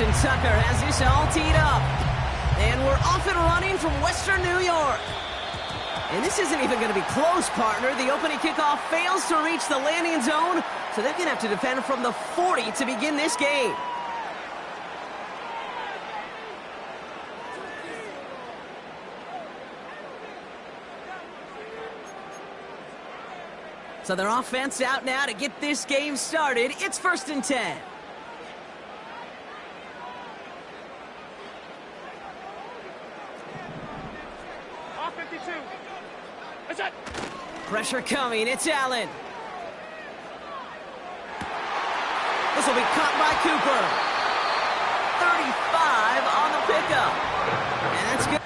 Justin Tucker has this all teed up. And we're off and running from Western New York. And this isn't even going to be close, partner. The opening kickoff fails to reach the landing zone, so they're going to have to defend from the 40 to begin this game. So their offense out now to get this game started. It's 1st and 10. Off 52. That's it. Pressure coming. It's Allen. This will be caught by Cooper. 35 on the pickup. And that's good.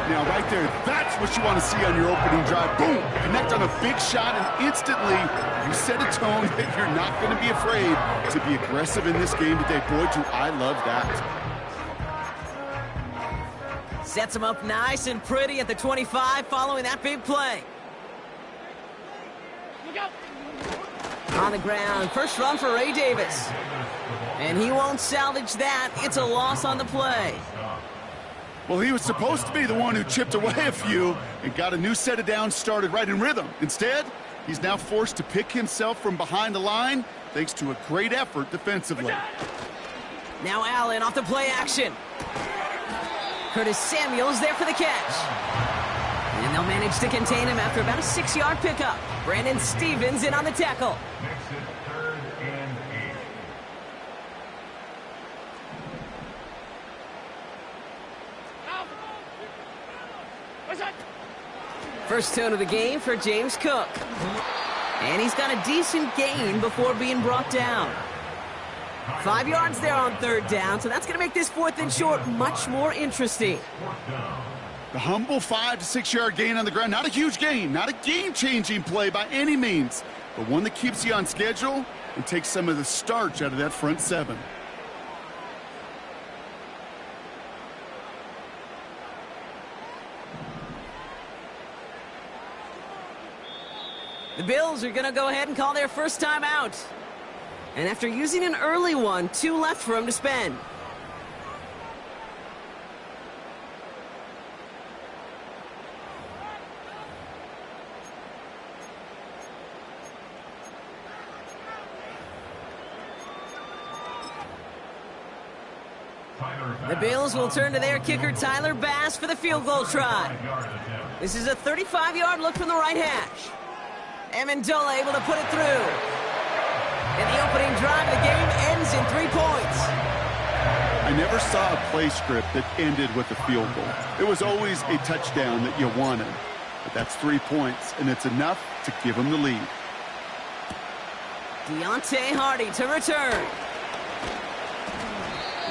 Now, right there, that's what you want to see on your opening drive. Boom! Connect on a big shot, and instantly you set a tone that you're not going to be afraid to be aggressive in this game today. Boy, do I love that. Sets him up nice and pretty at the 25 following that big play. Look out. On the ground, first run for Ray Davis. And he won't salvage that. It's a loss on the play. Well, he was supposed to be the one who chipped away a few and got a new set of downs started right in rhythm. Instead, he's now forced to pick himself from behind the line thanks to a great effort defensively. Now Allen off the play action. Curtis Samuel's there for the catch. And they'll manage to contain him after about a 6-yard pickup. Brandon Stevens in on the tackle. First tone of the game for James Cook. And he's got a decent gain before being brought down. 5 yards there on 3rd down, so that's going to make this 4th and short much more interesting. The humble 5 to 6 yard gain on the ground. Not a huge gain, not a game-changing play by any means, but one that keeps you on schedule and takes some of the starch out of that front 7. The Bills are going to go ahead and call their first time out. And after using an early one, 2 left for him to spend. The Bills will turn to their kicker, Tyler Bass, for the field goal try. This is a 35-yard look from the right hash. Amendola able to put it through. And the opening drive of the game ends in 3 points. I never saw a play script that ended with a field goal. It was always a touchdown that you wanted. But that's 3 points, and it's enough to give them the lead. Deontay Hardy to return.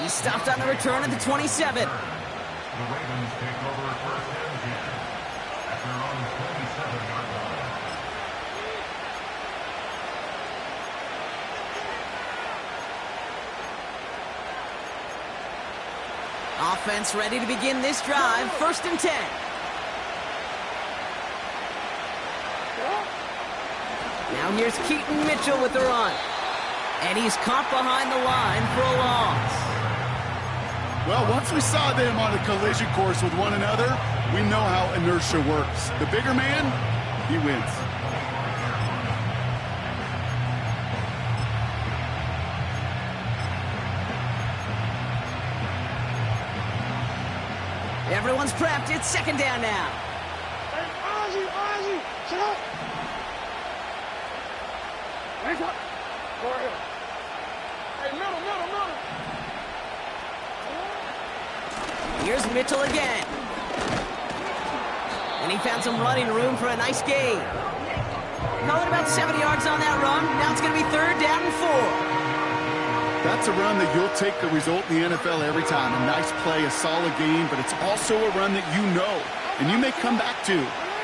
He stopped on the return at the 27. The Ravens take over 1st and 10 at their own 27-yard line. Offense ready to begin this drive. 1st and 10. Now here's Keaton Mitchell with the run. And he's caught behind the line for a loss. Well, once we saw them on a collision course with one another, we know how inertia works. The bigger man, he wins. Everyone's prepped. It's 2nd down now. Hey, Ozzy, shut up. Hands up. Go ahead. Middle. Here's Mitchell again. And he found some running room for a nice gain. Call it about 70 yards on that run. Now it's going to be 3rd down and 4. That's a run that you'll take the result in the NFL every time. A nice play, a solid game, but it's also a run that you know, and you may come back to.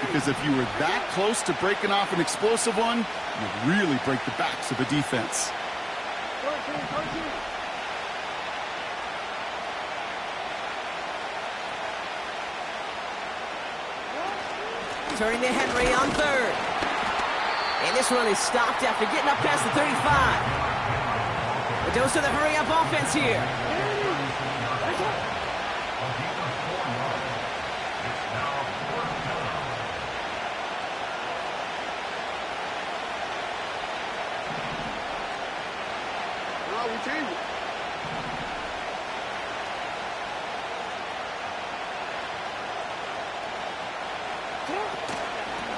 Because if you were that close to breaking off an explosive one, you'd really break the backs of a defense. 13. Turning to Henry on 3rd. And this run is stopped after getting up past the 35. A dose of the hurry-up offense here.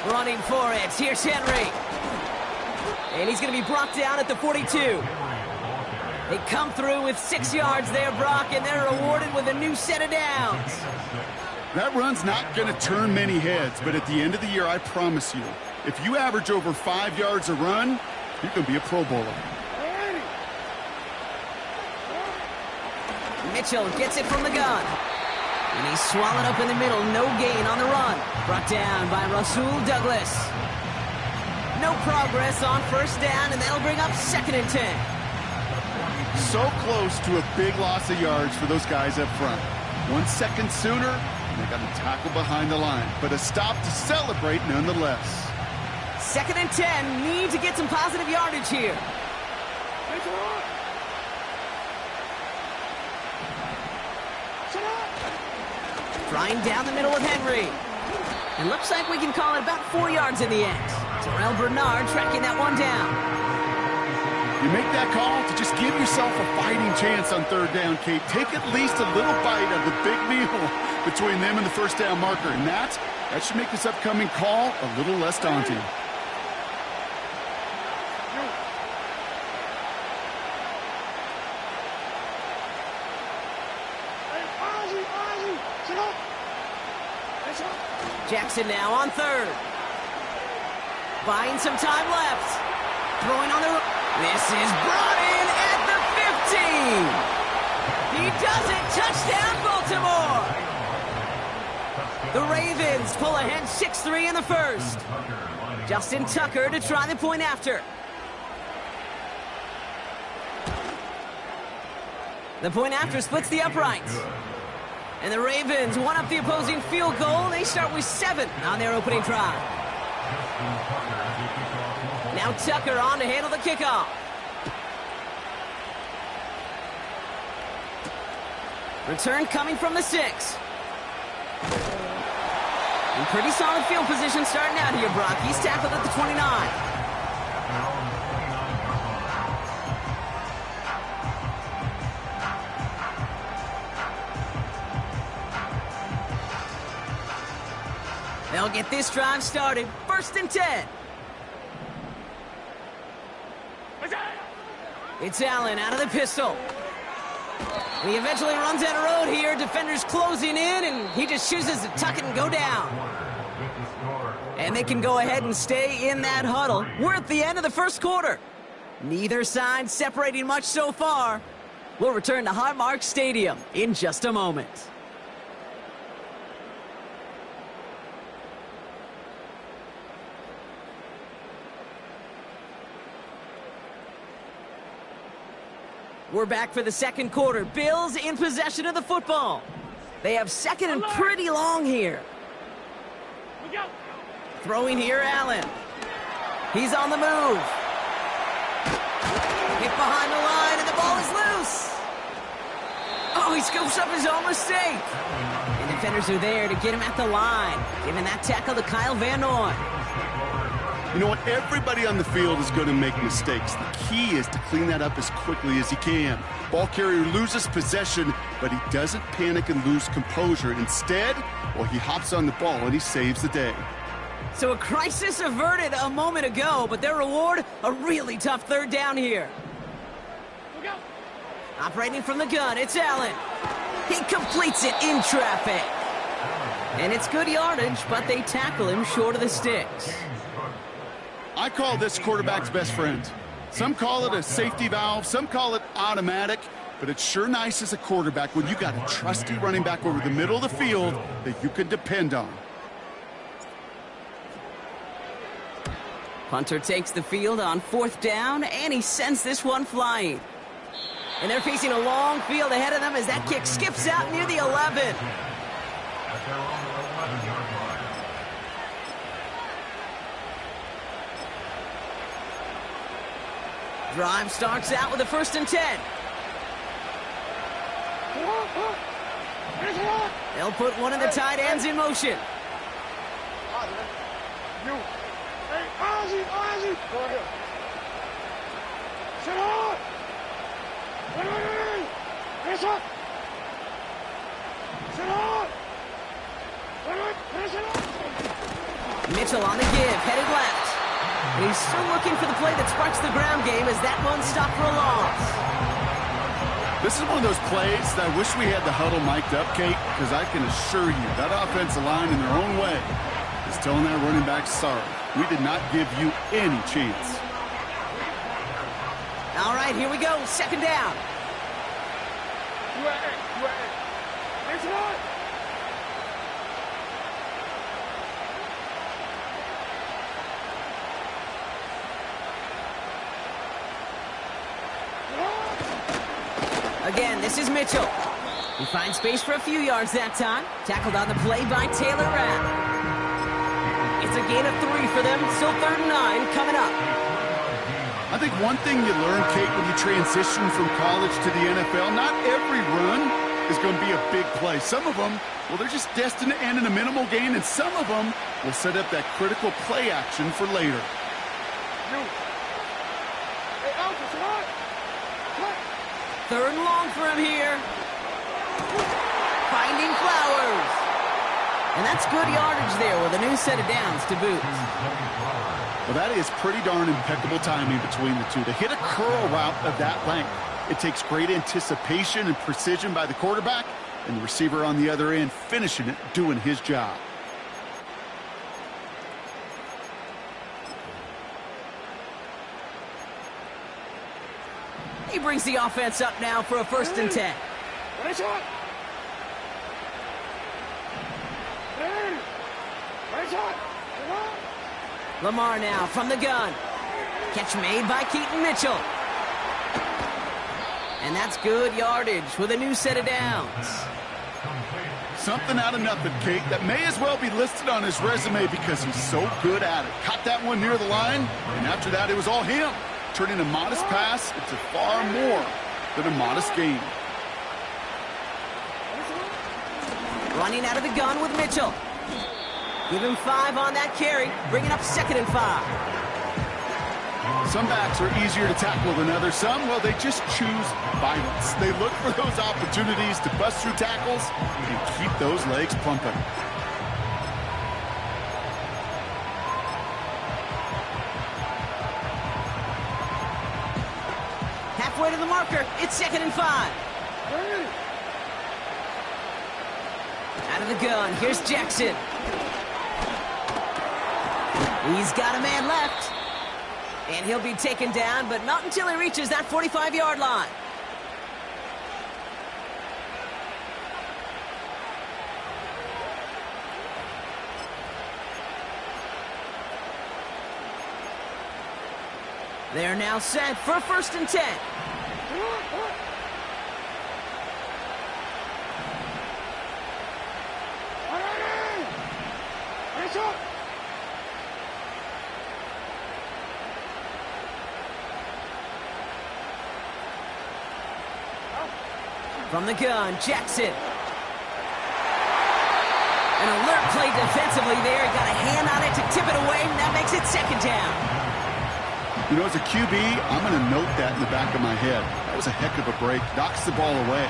Running for it. Here's Henry. And he's going to be brought down at the 42. They come through with 6 yards there, Brock, and they're rewarded with a new set of downs. That run's not going to turn many heads, but at the end of the year, I promise you, if you average over 5 yards a run, you can be a Pro Bowler. Mitchell gets it from the gun. And he's swallowed up in the middle. No gain on the run. Brought down by Rasul Douglas. No progress on 1st down, and that'll bring up 2nd and 10. So close to a big loss of yards for those guys up front. 1 second sooner, and they got a tackle behind the line. But a stop to celebrate nonetheless. 2nd and 10. Need to get some positive yardage here. Flying down the middle with Henry. And looks like we can call it about 4 yards in the end. Terrell Bernard tracking that one down. You make that call to just give yourself a fighting chance on 3rd down, Kate. Take at least a little bite of the big meal between them and the 1st down marker. And that should make this upcoming call a little less daunting. Jackson now on 3rd. Buying some time left. Throwing on the... This is brought in at the 15. He does it. Touchdown, Baltimore. The Ravens pull ahead 6-3 in the 1st. Justin Tucker to try the point after. The point after splits the uprights. And the Ravens one up the opposing field goal. They start with 7 on their opening drive. Now Tucker on to handle the kickoff. Return coming from the 6. In pretty solid field position starting out here, Brock. He's tackled at the 29. They'll get this drive started. 1st and 10. It's Allen out of the pistol. He eventually runs out of road here. Defenders closing in, and he just chooses to tuck it and go down. And they can go ahead and stay in that huddle. We're at the end of the 1st quarter. Neither side separating much so far. We'll return to Highmark Stadium in just a moment. We're back for the 2nd quarter. Bills in possession of the football. They have 2nd and pretty long here. Throwing here, Allen. He's on the move. Hit behind the line, and the ball is loose. Oh, he scoops up his own mistake. And defenders are there to get him at the line. Giving that tackle to Kyle Van Noy. You know what? Everybody on the field is going to make mistakes. The key is to clean that up as quickly as he can. Ball carrier loses possession, but he doesn't panic and lose composure. Instead, well, he hops on the ball and he saves the day. So a crisis averted a moment ago, but their reward, a really tough 3rd down here. Operating from the gun, it's Allen. He completes it in traffic. And it's good yardage, but they tackle him short of the sticks. I call this quarterback's best friend. Some call it a safety valve, some call it automatic, but it's sure nice as a quarterback when you got a trusty running back over the middle of the field that you can depend on. Punter takes the field on 4th down, and he sends this one flying. And they're facing a long field ahead of them as that kick skips out near the 11. At their own 11-yard line. Drive starts out with a 1st and 10. They'll put one of the tight ends in motion. You. Hey, Ozzy, Ozzy. Go ahead. Sit on. Hey. Press up. Sit on. Press it up. Mitchell on the give, headed left. And he's still looking for the play that sparks the ground game as that one stopped for a loss. This is one of those plays that I wish we had the huddle mic'd up, Kate, because I can assure you that offensive line in their own way is telling that running back, sorry, we did not give you any chance. All right, here we go, 2nd down. You at it. It's on. Again, this is Mitchell. He finds space for a few yards that time. Tackled on the play by Taylor Rapp. It's a gain of 3 for them. Still 3rd and 9 coming up. I think one thing you learn, Kate, when you transition from college to the NFL, not every run is going to be a big play. Some of them, well, they're just destined to end in a minimal gain, and some of them will set up that critical play action for later. You. Hey, Alpha, come on. 3rd and long for him here. Finding Flowers. And that's good yardage there with a new set of downs to boot. Well, that is pretty darn impeccable timing between the two. To hit a curl route of that length, it takes great anticipation and precision by the quarterback, and the receiver on the other end finishing it, doing his job. He brings the offense up now for a 1st and 10. Press up. Hey. Press up. Come on. Lamar now from the gun. Catch made by Keaton Mitchell. And that's good yardage with a new set of downs. Something out of nothing, Kate, that may as well be listed on his resume because he's so good at it. Caught that one near the line, and after that, it was all him. Turning a modest pass into far more than a modest gain. Running out of the gun with Mitchell. Give him 5 on that carry, bringing up 2nd and 5. Some backs are easier to tackle than others. Some, well, they just choose violence. They look for those opportunities to bust through tackles and keep those legs pumping. Halfway to the marker, it's 2nd and 5. Out of the gun, here's Jackson. He's got a man left. And he'll be taken down, but not until he reaches that 45-yard line. They're now set for a 1st and 10. From the gun, Jackson. An alert play defensively there. Got a hand on it to tip it away, and that makes it 2nd down. You know, as a QB, I'm going to note that in the back of my head. That was a heck of a break. Knocks the ball away.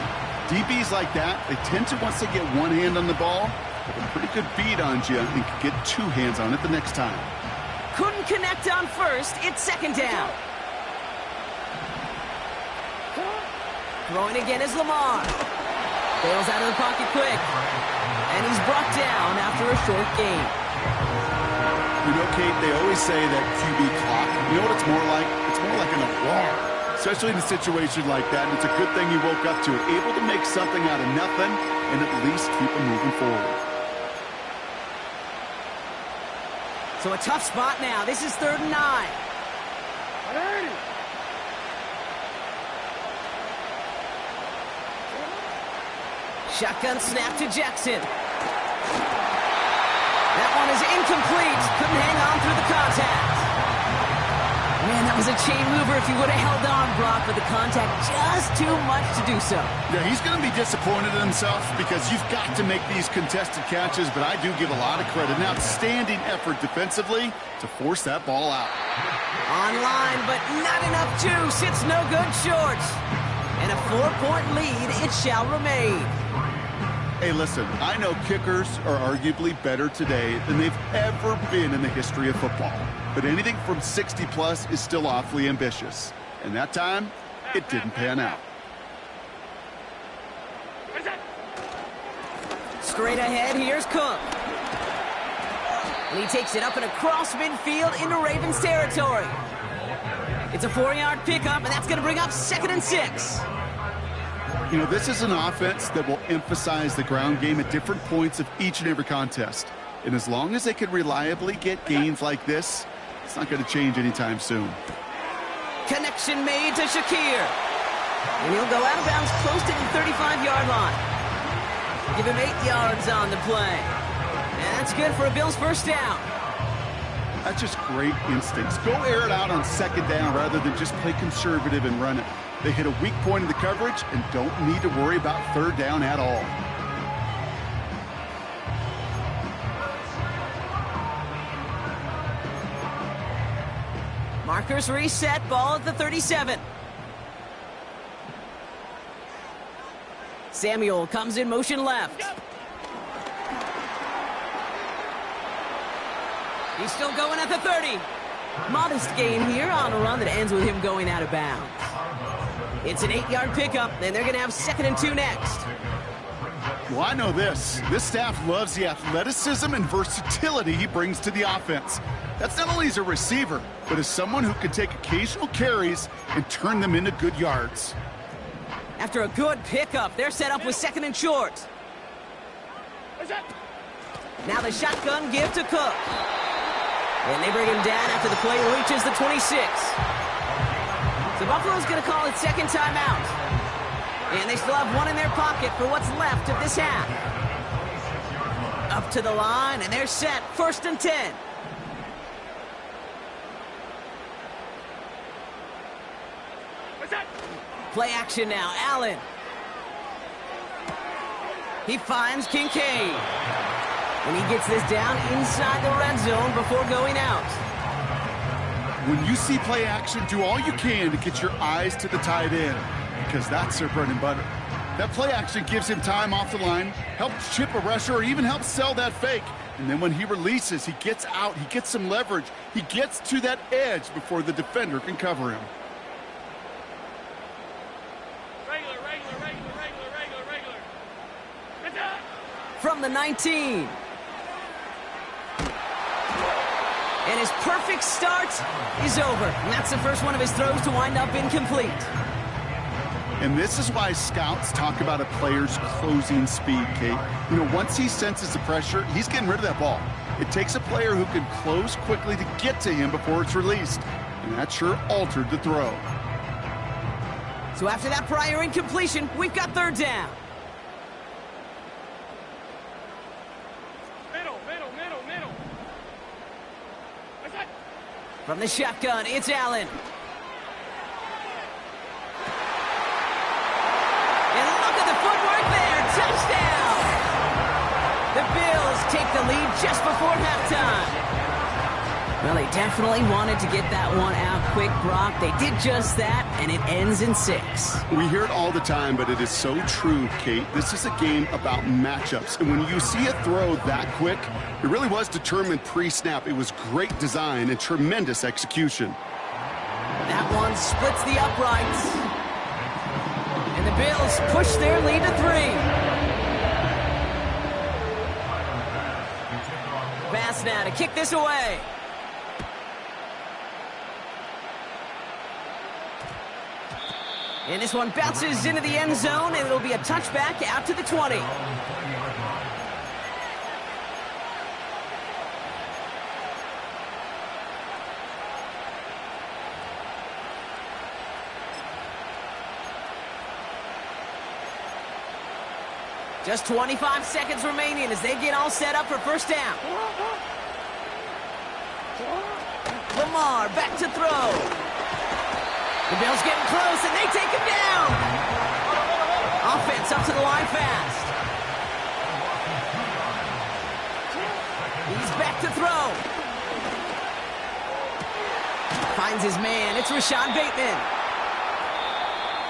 DBs like that, they tend to, once they get one hand on the ball, have a pretty good beat on you and can get 2 hands on it the next time. Couldn't connect on 1st. It's 2nd down. Throwing again is Lamar. Bails out of the pocket quick. And he's brought down after a short gain. You know, Kate, they always say that QB clock, you know what it's more like? It's more like an alarm, especially in a situation like that. And it's a good thing he woke up to it, able to make something out of nothing and at least keep him moving forward. So a tough spot now. This is 3rd and 9. Shotgun snap to Jackson. That one is incomplete. Couldn't hang on through the contact. Man, that was a chain mover if he would have held on, Brock, but the contact just too much to do so. Yeah, he's going to be disappointed in himself because you've got to make these contested catches, but I do give a lot of credit. An outstanding effort defensively to force that ball out. Online, but not enough juice. It's no good short. And a 4-point lead, it shall remain. Hey, listen, I know kickers are arguably better today than they've ever been in the history of football. But anything from 60-plus is still awfully ambitious. And that time, it didn't pan out. Straight ahead, here's Cook. And he takes it up and across midfield into Ravens territory. It's a 4-yard pickup, and that's going to bring up 2nd and 6. You know, this is an offense that will emphasize the ground game at different points of each and every contest. And as long as they can reliably get gains like this, it's not going to change anytime soon. Connection made to Shakir. And he'll go out of bounds close to the 35-yard line. Give him 8 yards on the play. And that's good for a Bills first down. That's just great instincts. Go air it out on 2nd down rather than just play conservative and run it. They hit a weak point in the coverage and don't need to worry about 3rd down at all. Markers reset, ball at the 37. Samuel comes in motion left. He's still going at the 30. Modest gain here on a run that ends with him going out of bounds. It's an 8-yard pickup, and they're going to have 2nd and 2 next. Well, I know this. This staff loves the athleticism and versatility he brings to the offense. That's not only as a receiver, but as someone who can take occasional carries and turn them into good yards. After a good pickup, they're set up with 2nd and short. Now the shotgun give to Cook. And they bring him down after the play reaches the 26. So Buffalo's going to call it 2nd timeout. And they still have one in their pocket for what's left of this half. Up to the line, and they're set. 1st and 10. Play action now. Allen. He finds Kincaid. And he gets this down inside the red zone before going out. When you see play action, do all you can to get your eyes to the tight end, because that's their bread and butter. That play action gives him time off the line, helps chip a rusher, or even helps sell that fake. And then when he releases, he gets out, he gets some leverage. He gets to that edge before the defender can cover him. From the 19. And his perfect start is over. And that's the first one of his throws to wind up incomplete. And this is why scouts talk about a player's closing speed, Kate. You know, once he senses the pressure, he's getting rid of that ball. It takes a player who can close quickly to get to him before it's released. And that sure altered the throw. So after that prior incompletion, we've got 3rd down. From the shotgun, it's Allen. And look at the footwork there. Touchdown! The Bills take the lead just before halftime. Well, they definitely wanted to get that one out quick, Brock. They did just that, and it ends in 6. We hear it all the time, but it is so true, Kate. This is a game about matchups. And when you see a throw that quick, it really was determined pre-snap. It was great design and tremendous execution. That one splits the uprights. And the Bills push their lead to 3. Pass now to kick this away. And this one bounces into the end zone, and it'll be a touchback out to the 20. Just 25 seconds remaining as they get all set up for first down. Lamar back to throw. The Bills getting close, and they take him down. Offense up to the line fast. He's back to throw. Finds his man. It's Rashad Bateman.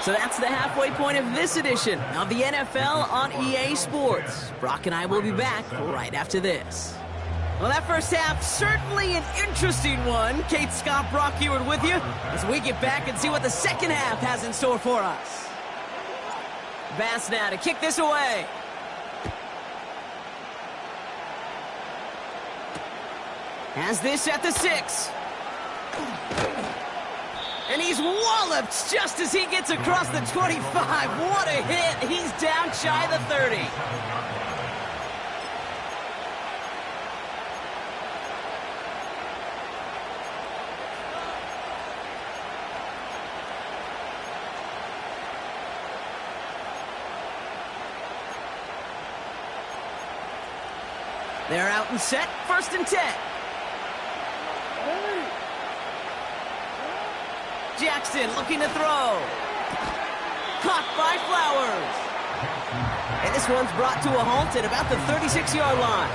So that's the halfway point of this edition of the NFL on EA Sports. Brock and I will be back right after this. Well, that first half, certainly an interesting one. Kate, Scott, Brock Ewart with you as we get back and see what the second half has in store for us. Bass now to kick this away. Has this at the 6. And he's walloped just as he gets across the 25. What a hit. He's down shy of the 30. They're out and set. 1st and 10. Jackson looking to throw. Caught by Flowers. And this one's brought to a halt at about the 36-yard line.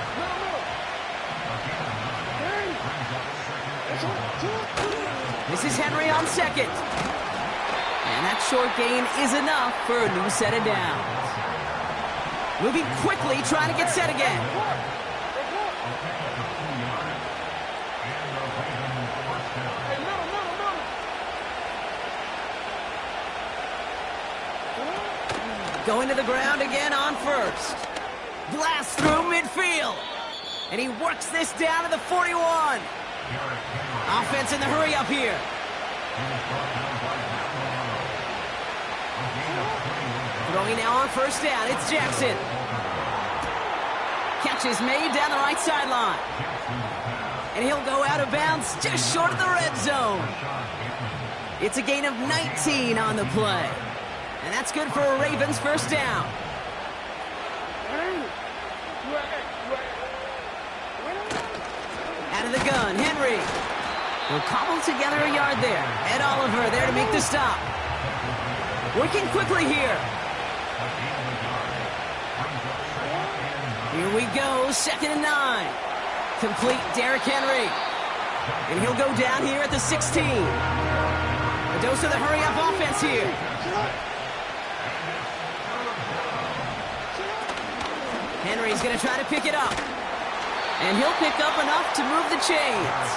This is Henry on 2nd. And that short gain is enough for a new set of downs. Moving quickly, trying to get set again. Going to the ground again on 1st. Blast through midfield. And he works this down to the 41. Offense in the hurry up here. Throwing now on 1st down. It's Jackson. Catch is made down the right sideline. And he'll go out of bounds just short of the red zone. It's a gain of 19 on the play. And that's good for a Ravens 1st down. Out of the gun, Henry. Will cobble together a yard there. Ed Oliver there to make the stop. Working quickly here. Here we go, 2nd and 9. Complete Derrick Henry. And he'll go down here at the 16. A dose of the hurry-up offense here. Henry's going to try to pick it up. And he'll pick up enough to move the chains.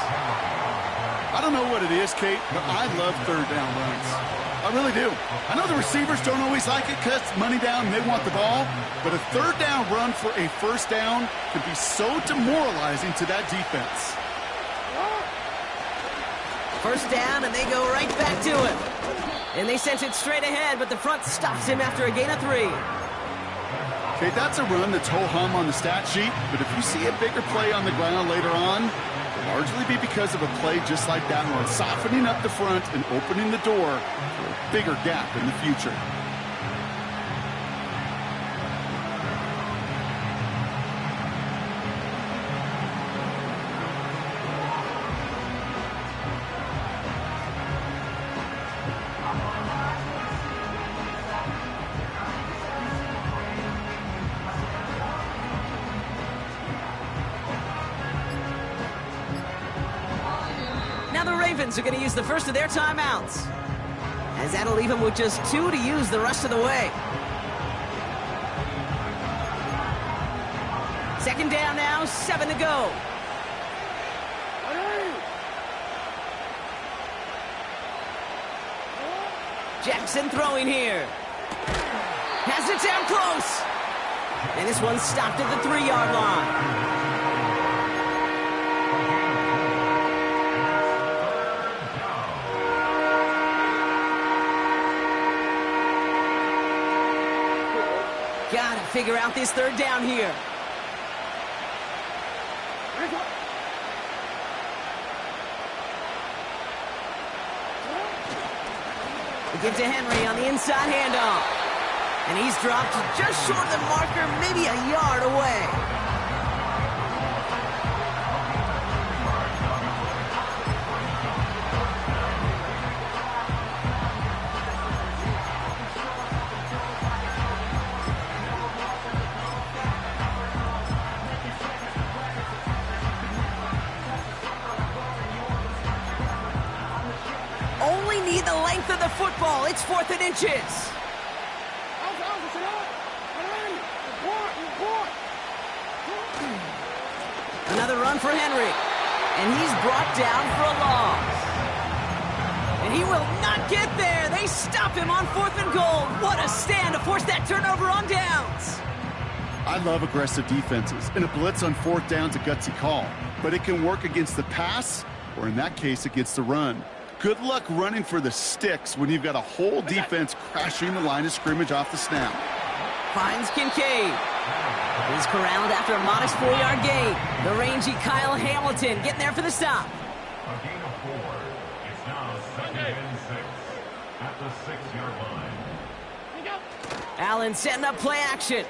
I don't know what it is, Kate, but I love 3rd down runs. I really do. I know the receivers don't always like it because money down, they want the ball. But a 3rd down run for a 1st down can be so demoralizing to that defense. 1st down, and they go right back to it. And they sent it straight ahead, but the front stops him after a gain of 3. Okay, that's a run that's ho-hum on the stat sheet, but if you see a bigger play on the ground later on, it'll largely be because of a play just like that one, softening up the front and opening the door for a bigger gap in the future. Are going to use the first of their timeouts, as that'll leave them with just 2 to use the rest of the way. 2nd down now, 7 to go. Jackson throwing here. Has it down close. And this one's stopped at the 3-yard line. Gotta figure out this third down here. We get to Henry on the inside handoff. And he's dropped just short of the marker, maybe a yard away. Only need the length of the football. It's 4th and inches. Another run for Henry. And he's brought down for a loss. And he will not get there. They stop him on 4th and goal. What a stand to force that turnover on downs. I love aggressive defenses, and a blitz on 4th down's a gutsy call. But it can work against the pass, or in that case, against the run. Good luck running for the sticks when you've got a whole defense crashing the line of scrimmage off the snap. Finds Kincaid. He's corralled after a modest 4-yard gain. The rangy Kyle Hamilton getting there for the stop. A gain of 4. It's now 2nd and 6 at the 6-yard line. Allen setting up play action.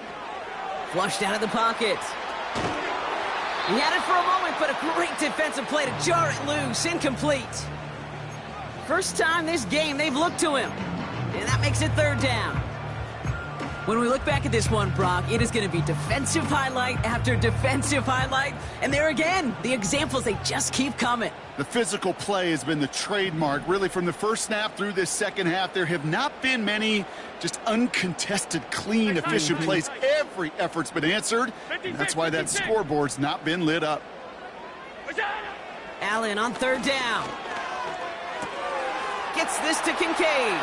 Flushed out of the pocket. He had it for a moment, but a great defensive play to jar it loose. Incomplete. First time this game they've looked to him. And that makes it 3rd down. When we look back at this one, Brock, it is going to be defensive highlight after defensive highlight. And there again, the examples, they just keep coming. The physical play has been the trademark. Really, from the first snap through this second half, there have not been many just uncontested, clean, efficient plays. Every effort's been answered. And that's why that scoreboard's not been lit up. Allen on 3rd down. Gets this to Kincaid.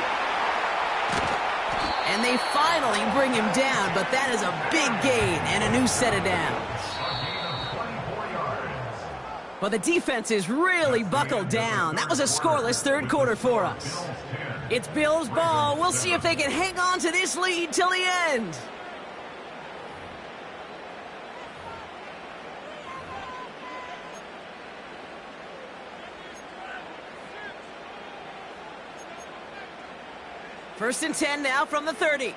And they finally bring him down, but that is a big gain and a new set of downs. Well, the defense is really buckled down. That was a scoreless 3rd quarter for us. It's Bills ball. We'll see if they can hang on to this lead till the end. First and 10 now from the 30.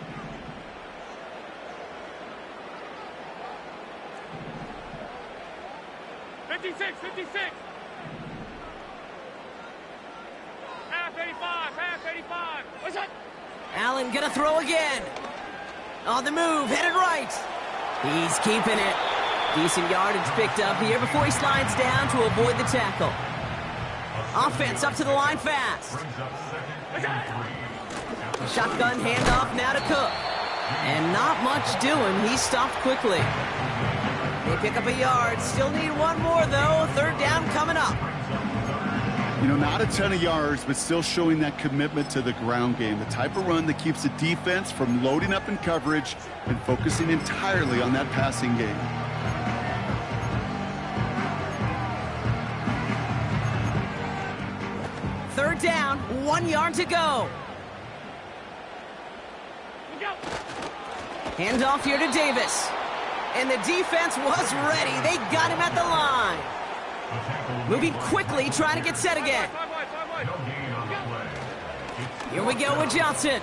Half 85. What's that? Allen gonna throw again. On the move, headed right. He's keeping it. Decent yardage picked up here before he slides down to avoid the tackle. Offense up to the line fast. Shotgun handoff now to Cook. And not much doing. He stopped quickly. They pick up a yard. Still need one more, though. 3rd down coming up. You know, not a ton of yards, but still showing that commitment to the ground game. The type of run that keeps the defense from loading up in coverage and focusing entirely on that passing game. Third down, 1 yard to go. Handoff here to Davis. And the defense was ready. They got him at the line. Moving quickly, trying to get set again. Here we go with Johnson.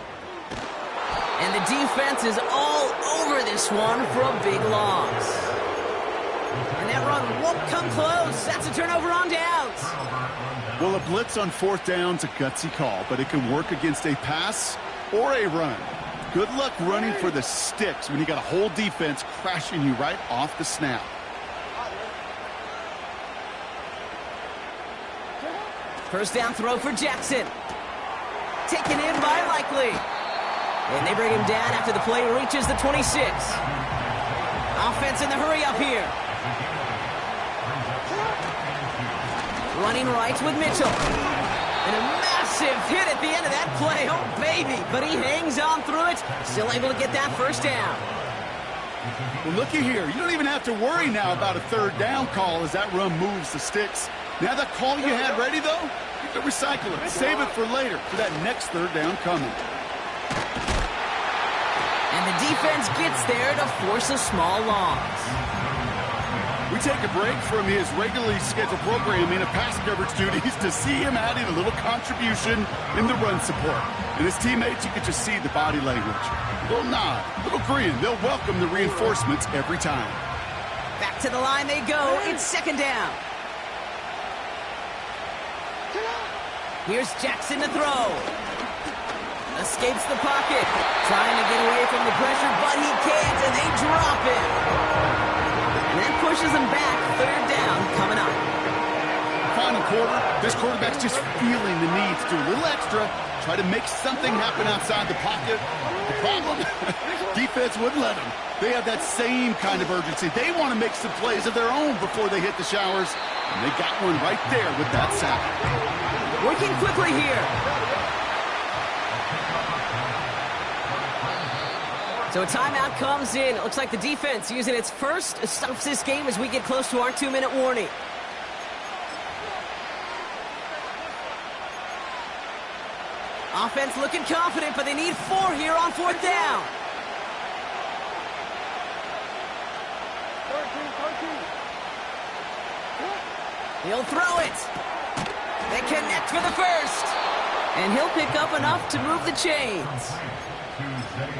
And the defense is all over this one for a big loss. And that run won't come close. That's a turnover on downs. Well, a blitz on 4th down's a gutsy call, but it can work against a pass or a run. Good luck running for the sticks when you got a whole defense crashing you right off the snap. First down throw for Jackson. Taken in by Likely. And they bring him down after the play reaches the 26. Offense in the hurry up here. Running right with Mitchell. And a massive hit at the end of that play. Oh, baby. But he hangs on through it. Still able to get that first down. Well, looky here. You don't even have to worry now about a third down call as that run moves the sticks. Now that call you had ready, though, you can recycle it. Save it for later for that next third down coming. And the defense gets there to force a small loss. We take a break from his regularly scheduled programming of pass coverage duties to see him adding a little contribution in the run support. And his teammates, you can just see the body language. A little nod, a little grin. They'll welcome the reinforcements every time. Back to the line they go. It's second down. Here's Jackson to throw. Escapes the pocket. Trying to get away from the pressure, but he can't, and they drop it. And that pushes them back. Third down coming up. Final quarter, this quarterback's just feeling the need to do a little extra, try to make something happen outside the pocket. The problem, defense wouldn't let them. They have that same kind of urgency. They want to make some plays of their own before they hit the showers, and they got one right there with that sack. Working quickly here. So a timeout comes in. It looks like the defense using its first stops this game as we get close to our 2-minute warning. Offense looking confident, but they need 4 here on fourth down. 13. He'll throw it. They connect for the first. And he'll pick up enough to move the chains.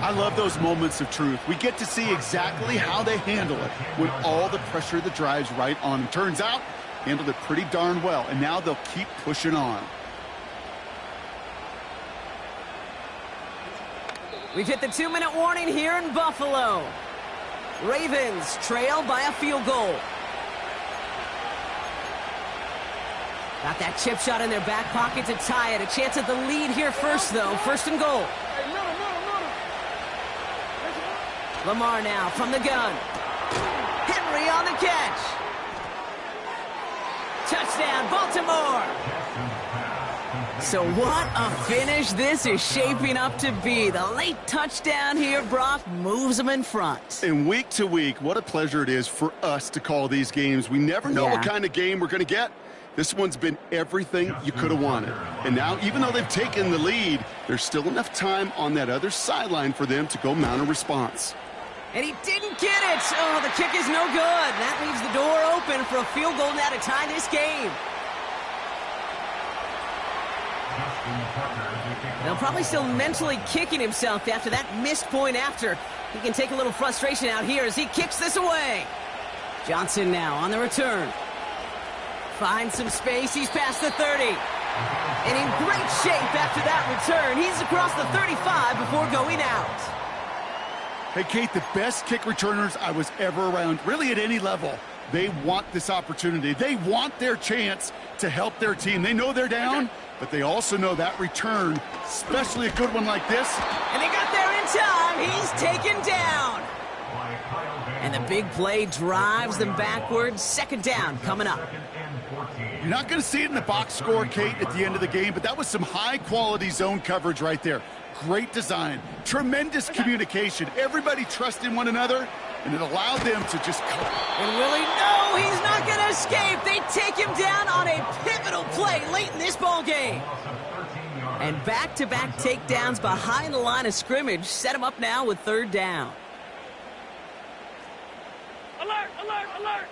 I love those moments of truth. We get to see exactly how they handle it when all the pressure that drives right on them. Turns out, handled it pretty darn well, and now they'll keep pushing on. We've hit the 2-minute warning here in Buffalo. Ravens trail by a field goal. Got that chip shot in their back pocket to tie it. A chance at the lead here first, though. First and goal. Lamar now from the gun. Henry on the catch. Touchdown, Baltimore. So what a finish this is shaping up to be. The late touchdown here, Brock, moves them in front. And week to week, what a pleasure it is for us to call these games. We never know what kind of game we're going to get. This one's been everything you could have wanted. And now, even though they've taken the lead, there's still enough time on that other sideline for them to go mount a response. And he didn't get it. Oh, the kick is no good. That leaves the door open for a field goal now to tie this game. They'll probably still mentally kicking himself after that missed point after. He can take a little frustration out here as he kicks this away. Johnson now on the return. Finds some space. He's past the 30. And in great shape after that return. He's across the 35 before going out. Hey, Kate, the best kick returners I was ever around, really at any level, they want this opportunity. They want their chance to help their team. They know they're down, but they also know that return, especially a good one like this. And they got there in time. He's taken down. And the big play drives them backwards. Second down coming up. You're not going to see it in the box score, Kate, at the end of the game, but that was some high-quality zone coverage right there. Great design, tremendous communication, everybody trusting one another, and it allowed them to just cover. And Willie, no, he's not going to escape. They take him down on a pivotal play late in this ball game. And back-to-back takedowns behind the line of scrimmage set him up now with third down. Alert, alert, alert.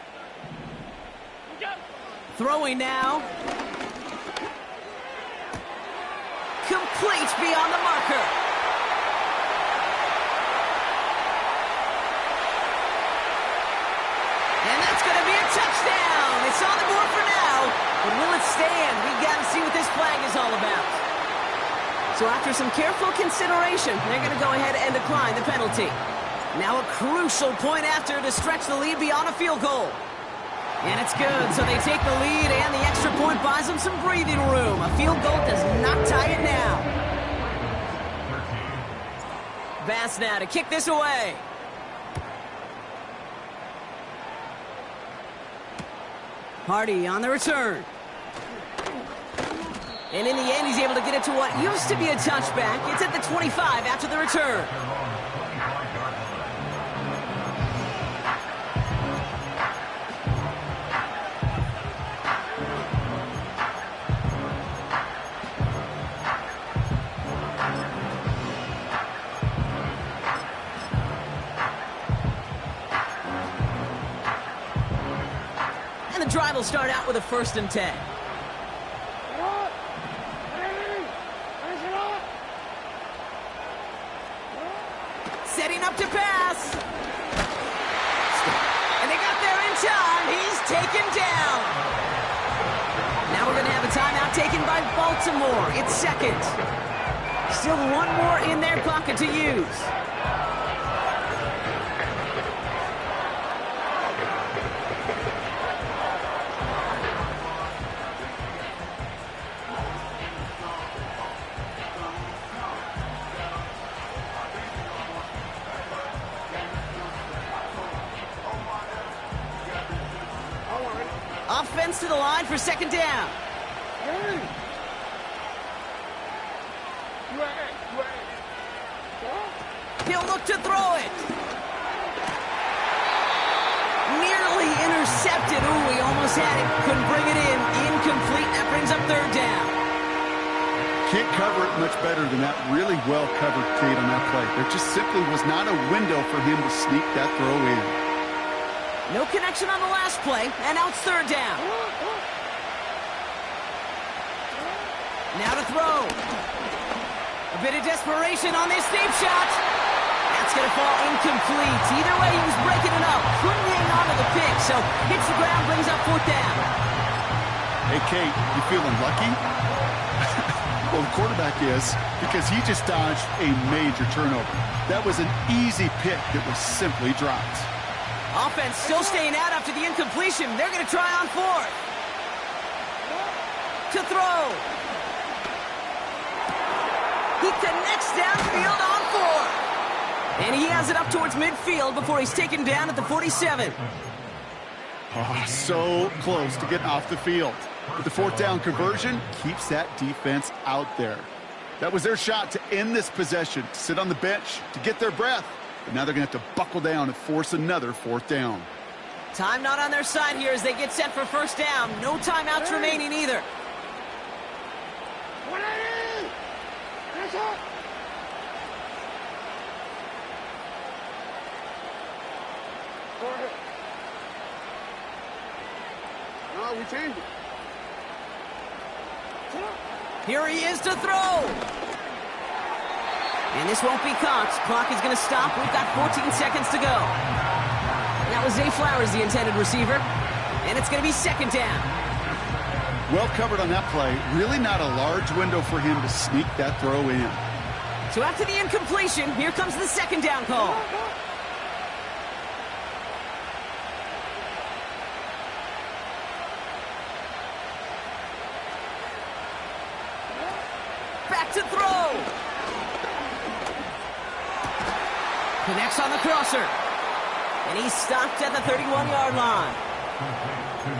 Throwing now. Complete beyond the marker. And that's going to be a touchdown. It's on the board for now. But will it stand? We got to see what this flag is all about. So after some careful consideration, they're going to go ahead and decline the penalty. Now a crucial point after to stretch the lead beyond a field goal. And it's good, so they take the lead, and the extra point buys them some breathing room. A field goal does not tie it now. Bass now to kick this away. Hardy on the return. And in the end, he's able to get it to what used to be a touchback. It's at the 25 after the return. And the drive will start out with a 1st and 10. Setting up to pass. And they got there in time. He's taken down. Now we're going to have a timeout taken by Baltimore. It's 2nd. Still one more in their pocket to use. Offense to the line for 2nd down. He'll look to throw it. Nearly intercepted. Ooh, he almost had it. Couldn't bring it in. Incomplete. That brings up 3rd down. Can't cover it much better than that. Really well covered, Kate, on that play. There just simply was not a window for him to sneak that throw in. No connection on the last play, and now it's 3rd down. Now to throw. A bit of desperation on this deep shot. That's going to fall incomplete. Either way, he was breaking it up. Couldn't hang on to the pick, so hits the ground, brings up 4th down. Hey, Kate, you feeling lucky? Well, the quarterback is, because he just dodged a major turnover. That was an easy pick that was simply dropped. Offense still staying out after the incompletion. They're going to try on 4th. To throw. He connects downfield on 4th. And he has it up towards midfield before he's taken down at the 47. Oh, so close to getting off the field. But the 4th down conversion keeps that defense out there. That was their shot to end this possession, to sit on the bench, to get their breath. But now they're going to have to buckle down and force another 4th down. Time not on their side here as they get set for 1st down. No timeouts remaining either. No, we changed it. Here he is to throw. And this won't be caught. Clock is going to stop. We've got 14 seconds to go. That was Zay Flowers, the intended receiver. And it's going to be 2nd down. Well covered on that play. Really not a large window for him to sneak that throw in. So after the incompletion, here comes the 2nd down call. Back to throw. Connects on the crosser. And he's stopped at the 31-yard line.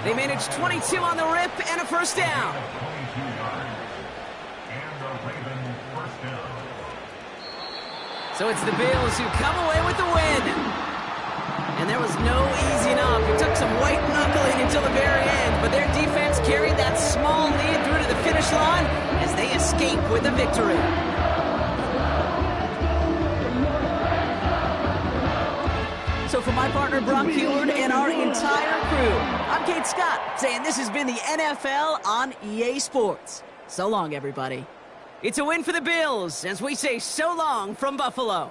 They managed 22 on the rip and a 1st down. So it's the Bills who come away with the win. And there was no easing up. It took some white knuckling until the very end, but their defense carried that small lead through to the finish line as they escape with a victory. So for my partner, Brock Heward, and our entire crew, I'm Kate Scott, saying this has been the NFL on EA Sports. So long, everybody. It's a win for the Bills as we say so long from Buffalo.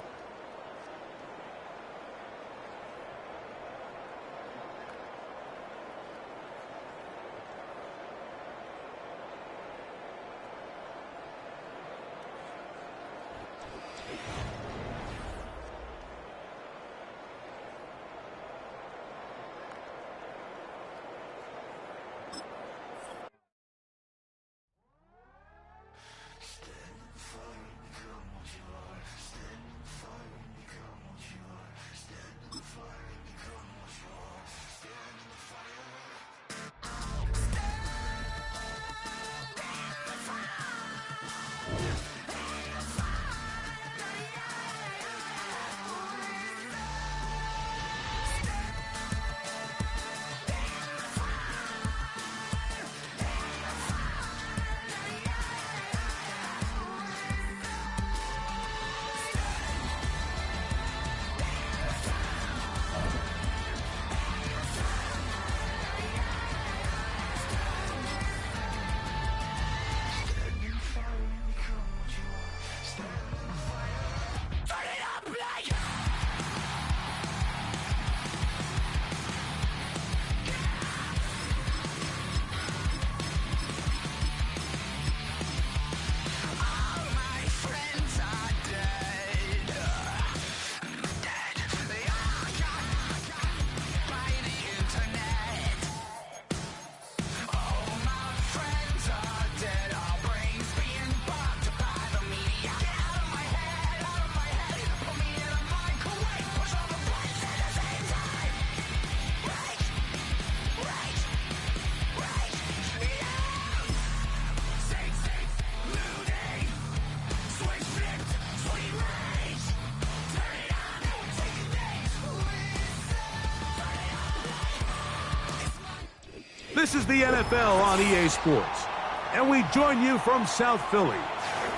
This is the NFL on EA Sports, and we join you from South Philly,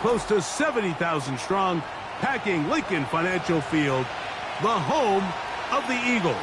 close to 70,000 strong, packing Lincoln Financial Field, the home of the Eagles.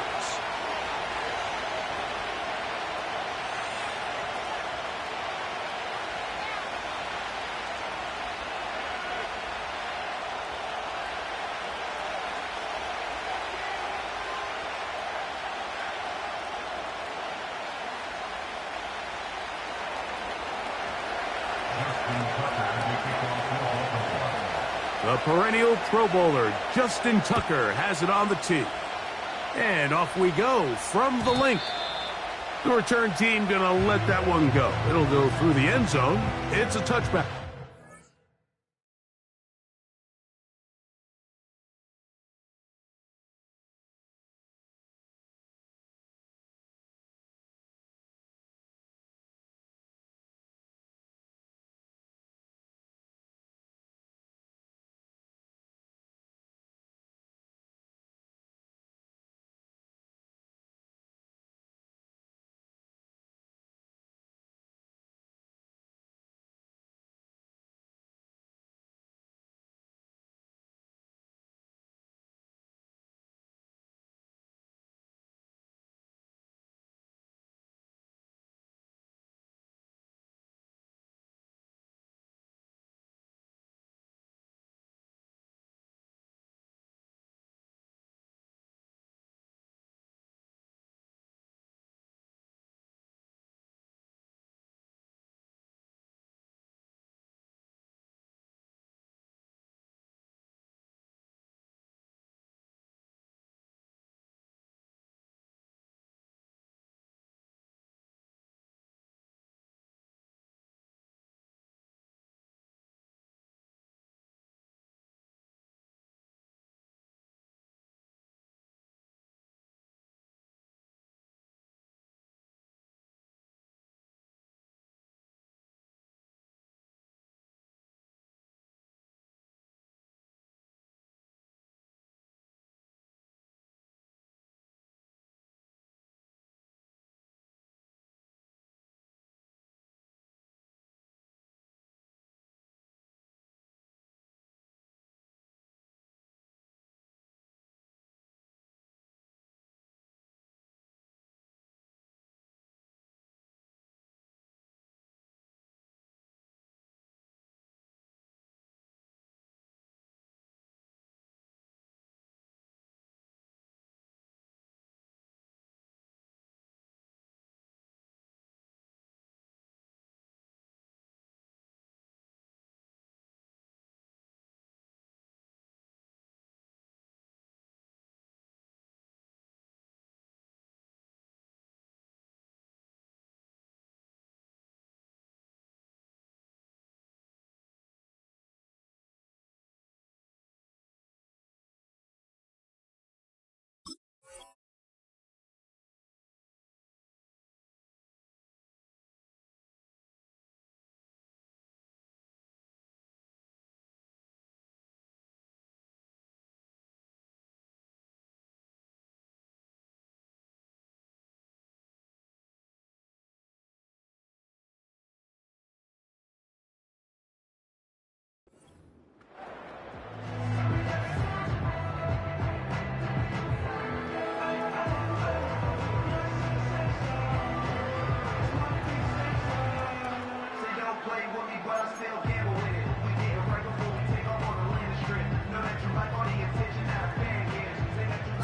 The perennial Pro Bowler, Justin Tucker, has it on the tee. And off we go from the link. The return team gonna let that one go. It'll go through the end zone. It's a touchback.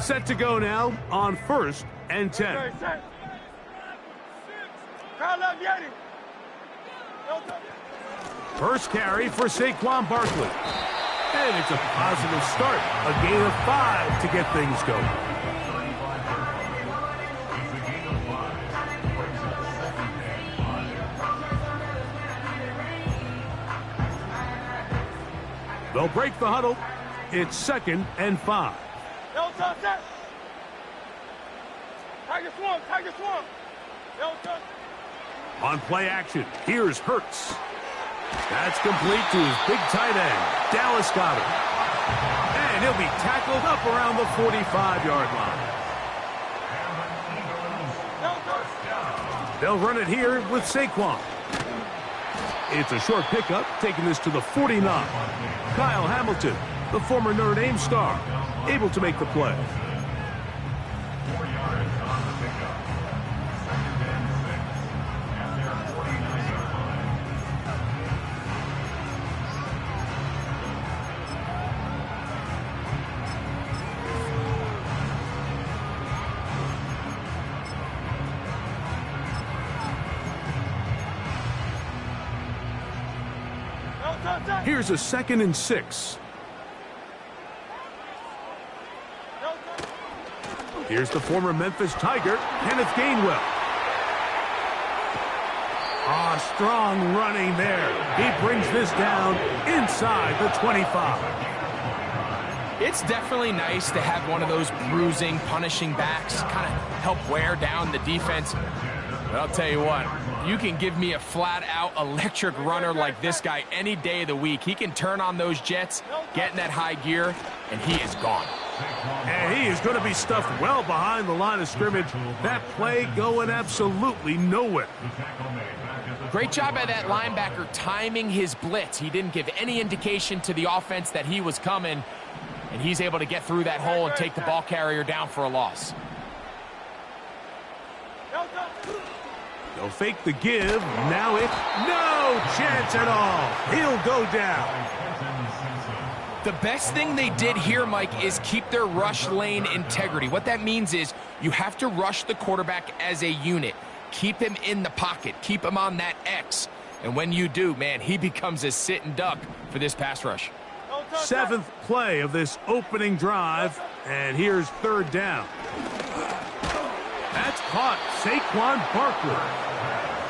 Set to go now on 1st and 10. Okay, set. Crowd left, Yeti. First carry for Saquon Barkley. And it's a positive start. A gain of 5 to get things going. They'll break the huddle. It's 2nd and 5. Tiger swung, Tiger swung. On play action, here's Hurts. That's complete to his big tight end, Dallas Goedert. And he'll be tackled up around the 45-yard line. They'll run it here with Saquon. It's a short pickup, taking this to the 49. Kyle Hamilton, the former Notre Dame star, able to make the play. 4 yards on the pickup. 2nd and 6 at their 49-yard line. Here's a 2nd and 6. Here's the former Memphis Tiger, Kenneth Gainwell. Strong running there. He brings this down inside the 25. It's definitely nice to have one of those bruising, punishing backs kind of help wear down the defense. But I'll tell you what, you can give me a flat-out electric runner like this guy any day of the week. He can turn on those jets, get in that high gear, and he is gone. And he is going to be stuffed well behind the line of scrimmage. That play going absolutely nowhere. Great job by that linebacker timing his blitz. He didn't give any indication to the offense that he was coming, and he's able to get through that hole and take the ball carrier down for a loss. They'll fake the give. Now it's no chance at all. He'll go down. The best thing they did here, Mike, is keep their rush lane integrity. What that means is you have to rush the quarterback as a unit. Keep him in the pocket. Keep him on that X. And when you do, man, he becomes a sitting duck for this pass rush. 7th play of this opening drive, and here's 3rd down. That's caught Saquon Barkley.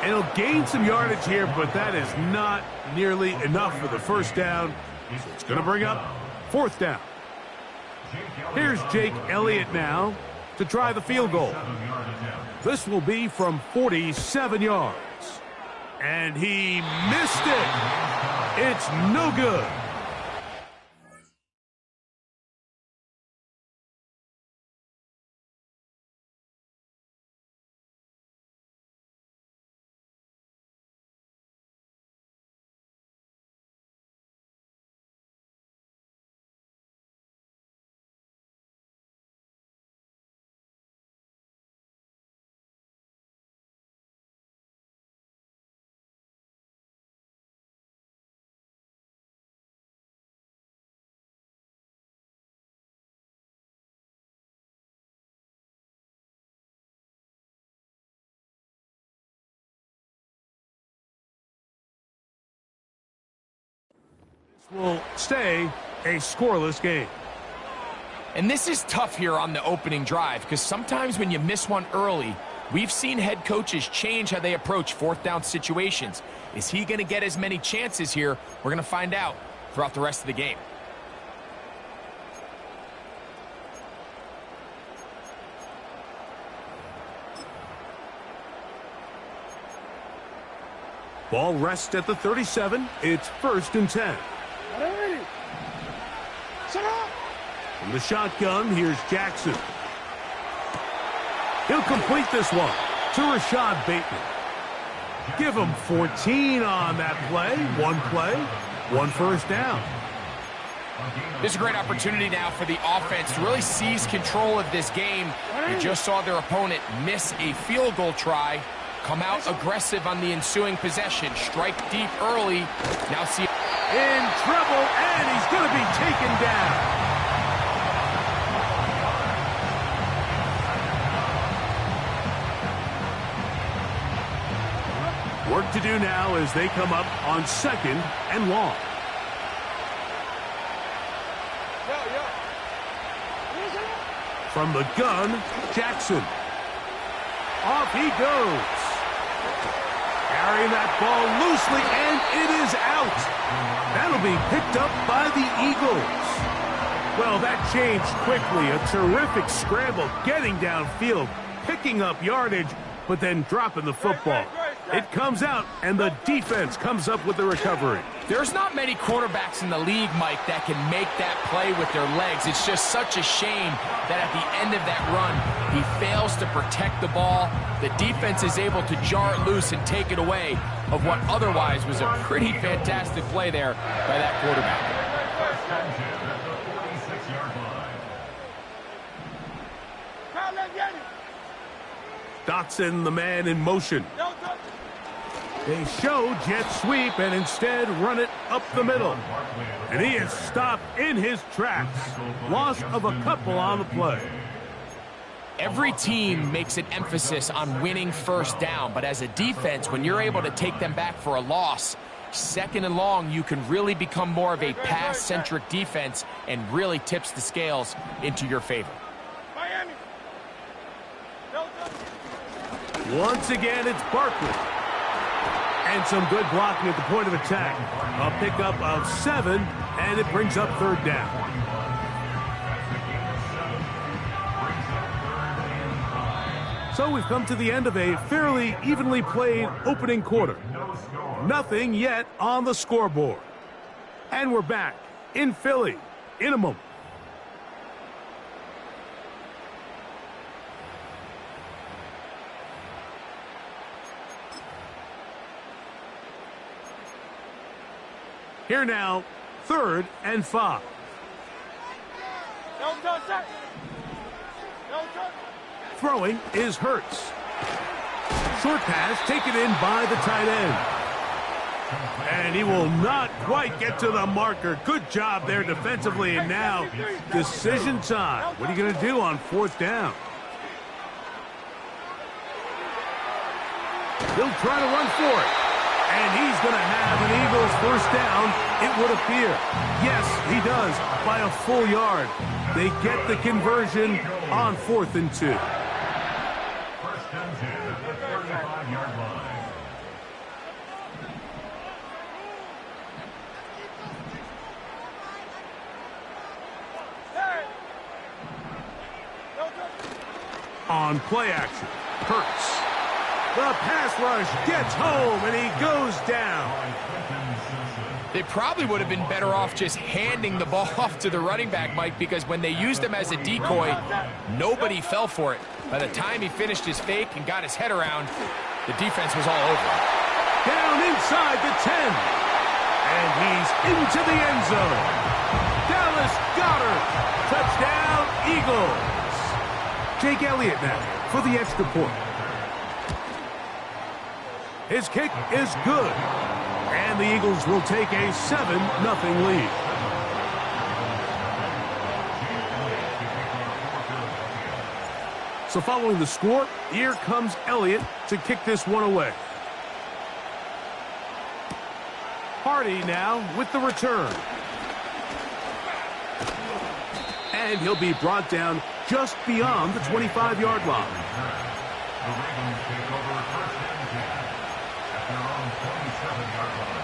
And he'll gain some yardage here, but that is not nearly enough for the 1st down. So it's going to bring up 4th down. Here's Jake Elliott now to try the field goal. This will be from 47 yards. And he missed it. It's no good. Will stay a scoreless game. And this is tough here on the opening drive because sometimes when you miss one early, we've seen head coaches change how they approach 4th down situations. Is he going to get as many chances here? We're going to find out throughout the rest of the game. Ball rests at the 37. It's 1st and 10. From the shotgun, here's Jackson. He'll complete this one to Rashad Bateman. Give him 14 on that play. One 1st down. This is a great opportunity now for the offense to really seize control of this game. We just saw their opponent miss a field goal try, come out aggressive on the ensuing possession, strike deep early. Now see in trouble, and he's going to be taken down. Work to do now as they come up on 2nd and long. From the gun, Jackson. Off he goes. Carrying that ball loosely, and it is out. That'll be picked up by the Eagles. Well, that changed quickly. A terrific scramble, getting downfield, picking up yardage, but then dropping the football. It comes out, and the defense comes up with the recovery. There's not many quarterbacks in the league, Mike, that can make that play with their legs. It's just such a shame that at the end of that run, he fails to protect the ball. The defense is able to jar it loose and take it away of what otherwise was a pretty fantastic play there by that quarterback. Dotson, the man in motion. They show jet sweep and instead run it up the middle. And he is stopped in his tracks. Loss of a couple on the play. Every team makes an emphasis on winning first down, but as a defense, when you're able to take them back for a loss, second and long, you can really become more of a pass-centric defense and really tips the scales into your favor. Once again, it's Barkley. And some good blocking at the point of attack. A pickup of 7, and it brings up third down. So we've come to the end of a fairly evenly played opening quarter. Nothing yet on the scoreboard. And we're back in Philly in a moment. Here now, 3rd and 5. Throwing is Hurts. Short pass taken in by the tight end. And he will not quite get to the marker. Good job there defensively, and now decision time. What are you going to do on 4th down? He'll try to run for it. And he's going to have an Eagles first down, it would appear. Yes, he does, by a full yard. They get the conversion on 4th and 2. First and 10 at the 35-yard line. On play action, Hurts. The pass rush gets home, and he goes down. They probably would have been better off just handing the ball off to the running back, Mike, because when they used him as a decoy, nobody fell for it. By the time he finished his fake and got his head around, the defense was all over him. Down inside the 10. And he's into the end zone. Dallas Goedert. Touchdown, Eagles. Jake Elliott now for the extra point. His kick is good. And the Eagles will take a 7-0 lead. So following the score, here comes Elliott to kick this one away. Hardy now with the return. And he'll be brought down just beyond the 25-yard line. The Ravens take over first and 10 at their own 27-yard line.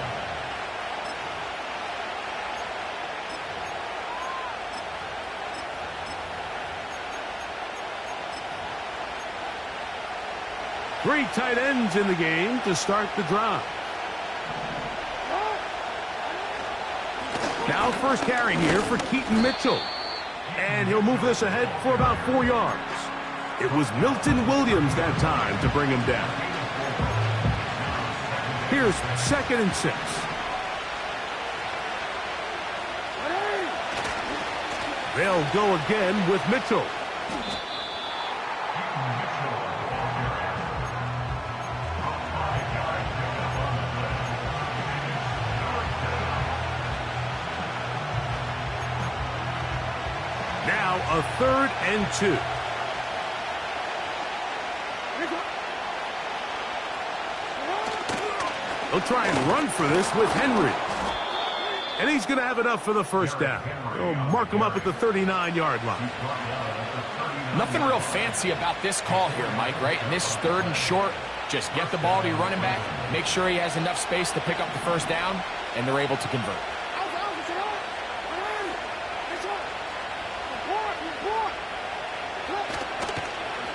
Three tight ends in the game to start the drive. Now first carry here for Keaton Mitchell. And he'll move this ahead for about 4 yards. It was Milton Williams that time to bring him down. Here's 2nd and 6. They'll go again with Mitchell. Now a 3rd and 2. They'll try and run for this with Henry. And he's going to have enough for the first down. They'll mark him up at the 39-yard line. Nothing real fancy about this call here, Mike, right? In this 3rd and short, just get the ball to your running back, make sure he has enough space to pick up the first down, and they're able to convert.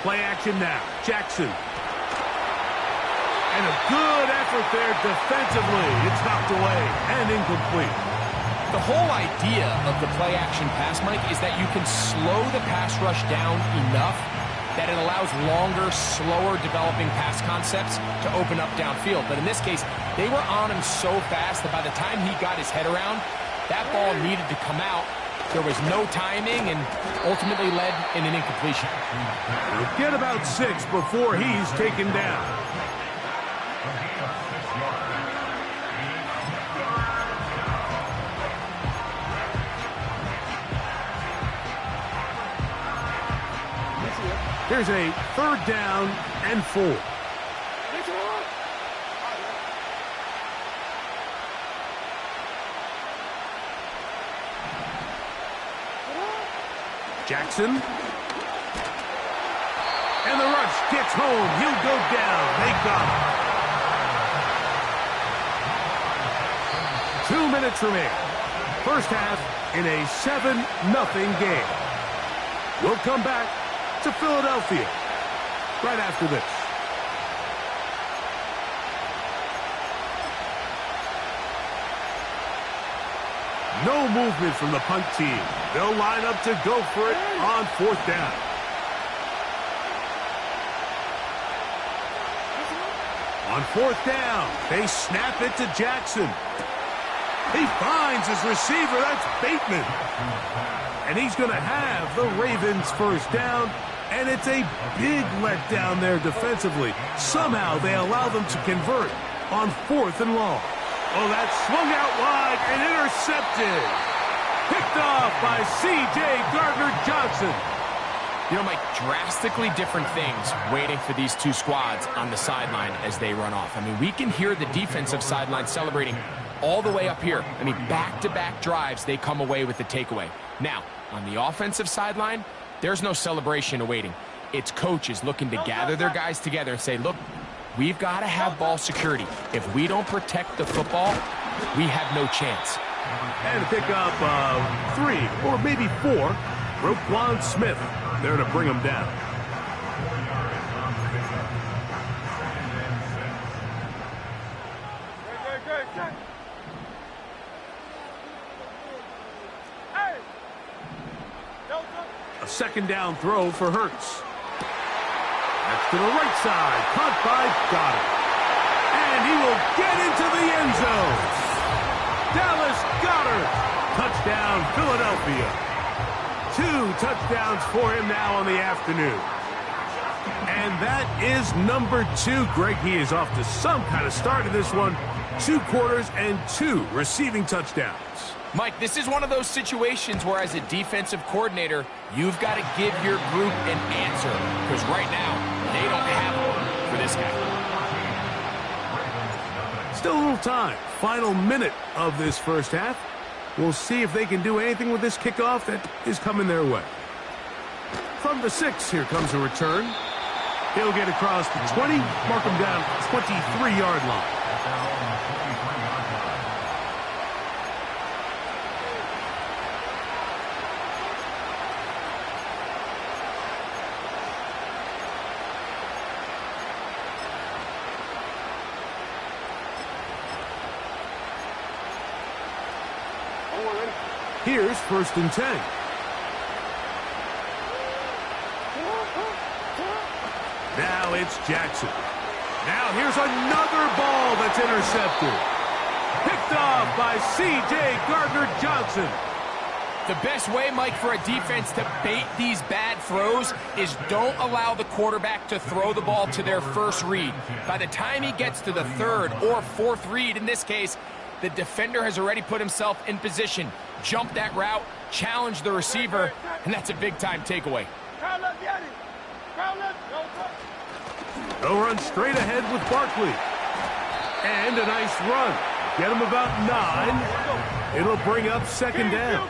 Play action now. Jackson. And a good effort there defensively. It's knocked away and incomplete. The whole idea of the play-action pass, Mike, is that you can slow the pass rush down enough that it allows longer, slower developing pass concepts to open up downfield. But in this case, they were on him so fast that by the time he got his head around, that ball needed to come out. There was no timing and ultimately led in an incompletion. He'll get about 6 before he's taken down. Here's a 3rd down and 4. Jackson. And the rush gets home. He'll go down. They got him. 2 minutes remaining. First half in a 7-0 game. We'll come back to Philadelphia right after this. No movement from the punt team. They'll line up to go for it on 4th down. On 4th down, they snap it to Jackson. He finds his receiver. That's Bateman. And he's going to have the Ravens first down. And it's a big letdown there defensively. Somehow they allow them to convert on 4th and long. Oh, that swung out wide and intercepted. Picked off by C.J. Gardner-Johnson. You know, Mike, drastically different things waiting for these two squads on the sideline as they run off. I mean, we can hear the defensive sideline celebrating all the way up here. I mean, back-to-back drives, they come away with the takeaway. Now, on the offensive sideline, there's no celebration awaiting. It's coaches looking to gather their guys together and say, look, we've got to have ball security. If we don't protect the football, we have no chance. And pick up 3 or maybe 4. Roquan Smith there to bring him down. A 2nd down throw for Hurts. That's to the right side. Caught by Goddard. And he will get into the end zone. Dallas Goddard. Touchdown, Philadelphia. 2 touchdowns for him now on the afternoon. And that is number 2. Greg, he is off to some kind of start in this one. 2 quarters and 2 receiving touchdowns. Mike, this is one of those situations where as a defensive coordinator, you've got to give your group an answer. Because right now, they don't have one for this guy. Still a little time. Final minute of this first half. We'll see if they can do anything with this kickoff that is coming their way. From the 6, here comes a return. He'll get across the 20, mark him down 23-yard line. Here's 1st and 10. Now it's Jackson. Now here's another ball that's intercepted. Picked off by C.J. Gardner-Johnson. The best way, Mike, for a defense to bait these bad throws is don't allow the quarterback to throw the ball to their first read. By the time he gets to the 3rd or 4th read, in this case, the defender has already put himself in position. Jump that route, challenge the receiver, and that's a big-time takeaway. They'll run straight ahead with Barkley. And a nice run. Get him about 9. It'll bring up 2nd down.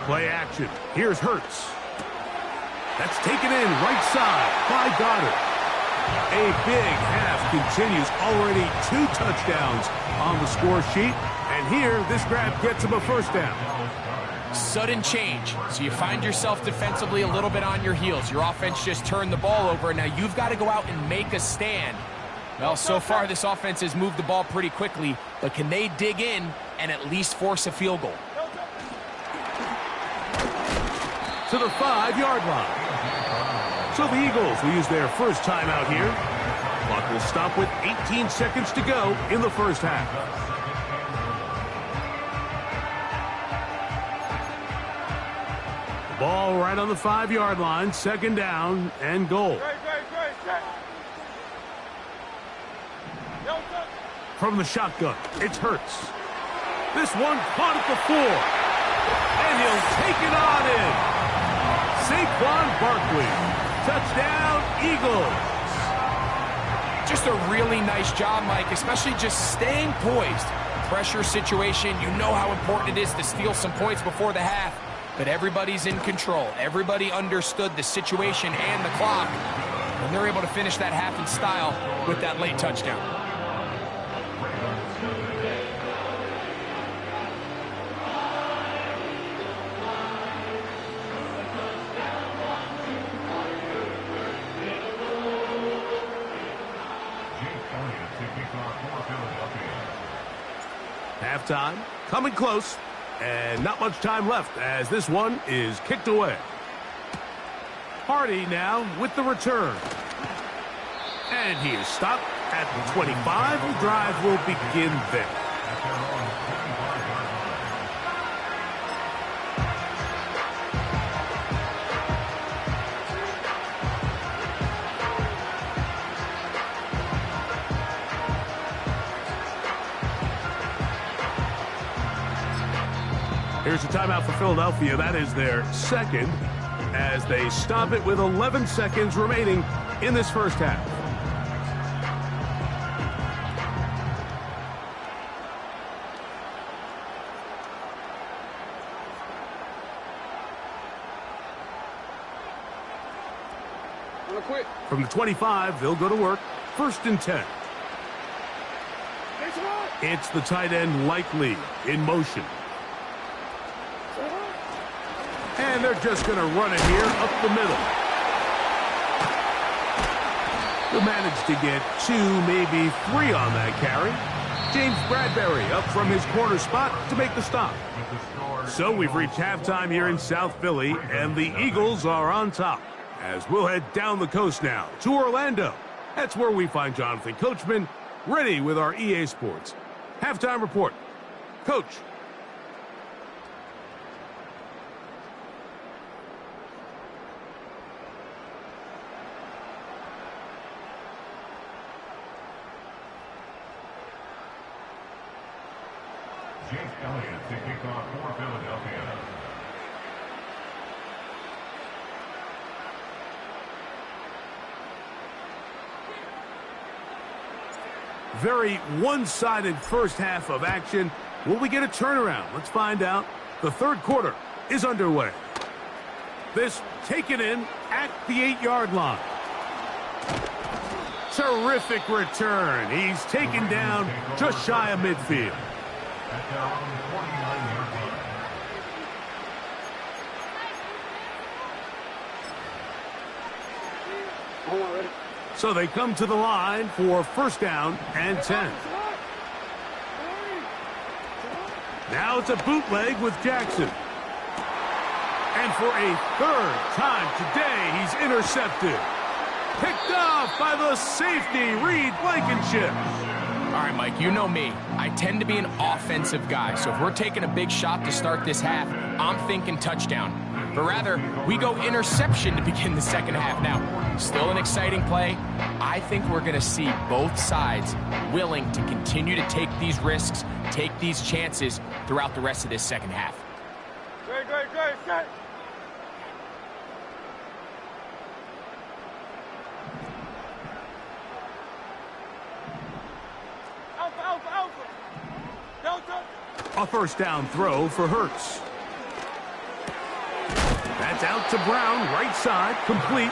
Play action. Here's Hurts. That's taken in right side by Goddard. A big half continues. Already 2 touchdowns on the score sheet. And here, this grab gets him a first down. sudden change. So you find yourself defensively a little bit on your heels. Your offense just turned the ball over. Now you've got to go out and make a stand. Well, so far this offense has moved the ball pretty quickly, but can they dig in and at least force a field goal? To the 5-yard line. So the Eagles will use their first timeout here. Clock will stop with 18 seconds to go in the first half. The ball right on the 5-yard line, 2nd down and goal. From the shotgun, it's Hurts. This one caught at the 4. And he'll take it on in. Saquon Barkley. Touchdown, Eagles. Just a really nice job, Mike, especially just staying poised. Pressure situation, you know how important it is to steal some points before the half. But everybody's in control. Everybody understood the situation and the clock. And they're able to finish that half in style with that late touchdown. Halftime, coming close, and not much time left as this one is kicked away. Hardy now with the return. And he is stopped at the 25. The drive will begin there. Here's a timeout for Philadelphia. That is their second as they stop it with 11 seconds remaining in this first half. From the 25, they'll go to work. 1st and 10. It's the tight end Likely in motion. And they're just going to run it here up the middle. They'll manage to get 2, maybe 3 on that carry. James Bradbury up from his corner spot to make the stop. So we've reached halftime here in South Philly, and the Eagles are on top. As we'll head down the coast now to Orlando. That's where we find Jonathan Coachman ready with our EA Sports halftime report. Coach. Jake Elliott to kick off for Philadelphia. Very one-sided first half of action. Will we get a turnaround? Let's find out. The third quarter is underway. This taken in at the 8-yard line. Terrific return. He's taken down just shy of midfield. At their own 49-yard line. So they come to the line for 1st down and 10. Now it's a bootleg with Jackson. And for a 3rd time today, he's intercepted. Picked off by the safety, Reed Blankenship. All right, Mike, you know me. I tend to be an offensive guy, so if we're taking a big shot to start this half, I'm thinking touchdown. But rather, we go interception to begin the second half. Now, still an exciting play. I think we're going to see both sides willing to continue to take these risks, take these chances throughout the rest of this second half. Great, set. Alpha. Delta. A 1st down throw for Hurts. That's out to Brown, right side, complete.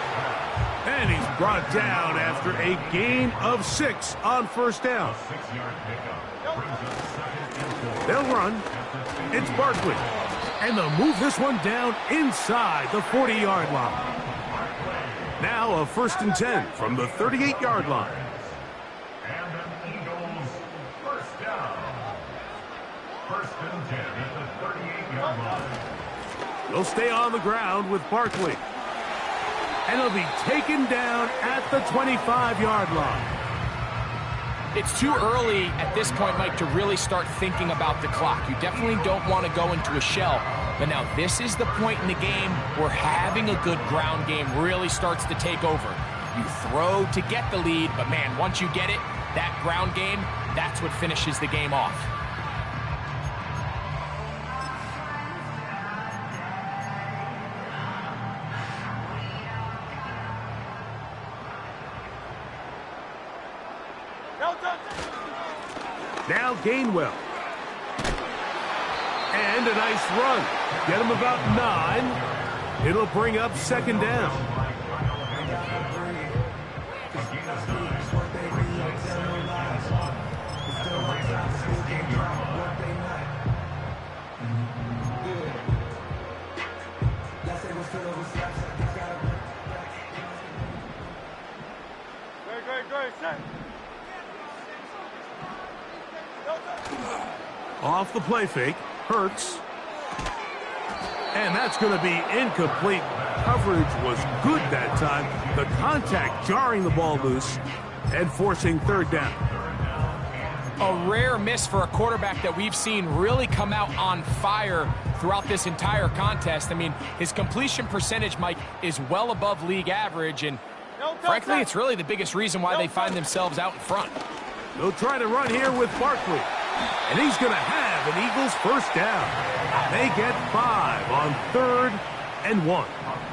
And he's brought down after a gain of 6 on 1st down. 6-yard pickup brings up 2nd and 4. They'll run. It's Barkley. And they'll move this one down inside the 40-yard line. Now a 1st and 10 from the 38-yard line. And an Eagles first down. 1st and 10 at the 38-yard line. They'll stay on the ground with Barkley. And he'll be taken down at the 25-yard line. It's too early at this point, Mike, to really start thinking about the clock. You definitely don't want to go into a shell. But now this is the point in the game where having a good ground game really starts to take over. You throw to get the lead, but man, once you get it, that ground game, that's what finishes the game off. Now Gainwell. And a nice run. Get him about 9. It'll bring up 2nd down. Great, set. Off the play fake, Hurts. And that's going to be incomplete. Coverage was good that time. The contact jarring the ball loose and forcing 3rd down. A rare miss for a quarterback that we've seen really come out on fire throughout this entire contest. I mean, his completion percentage, Mike, is well above league average, and frankly, it's really the biggest reason why they find themselves out in front. They'll try to run here with Barkley. And he's going to have an Eagles 1st down. They get 5 on 3rd and 1. A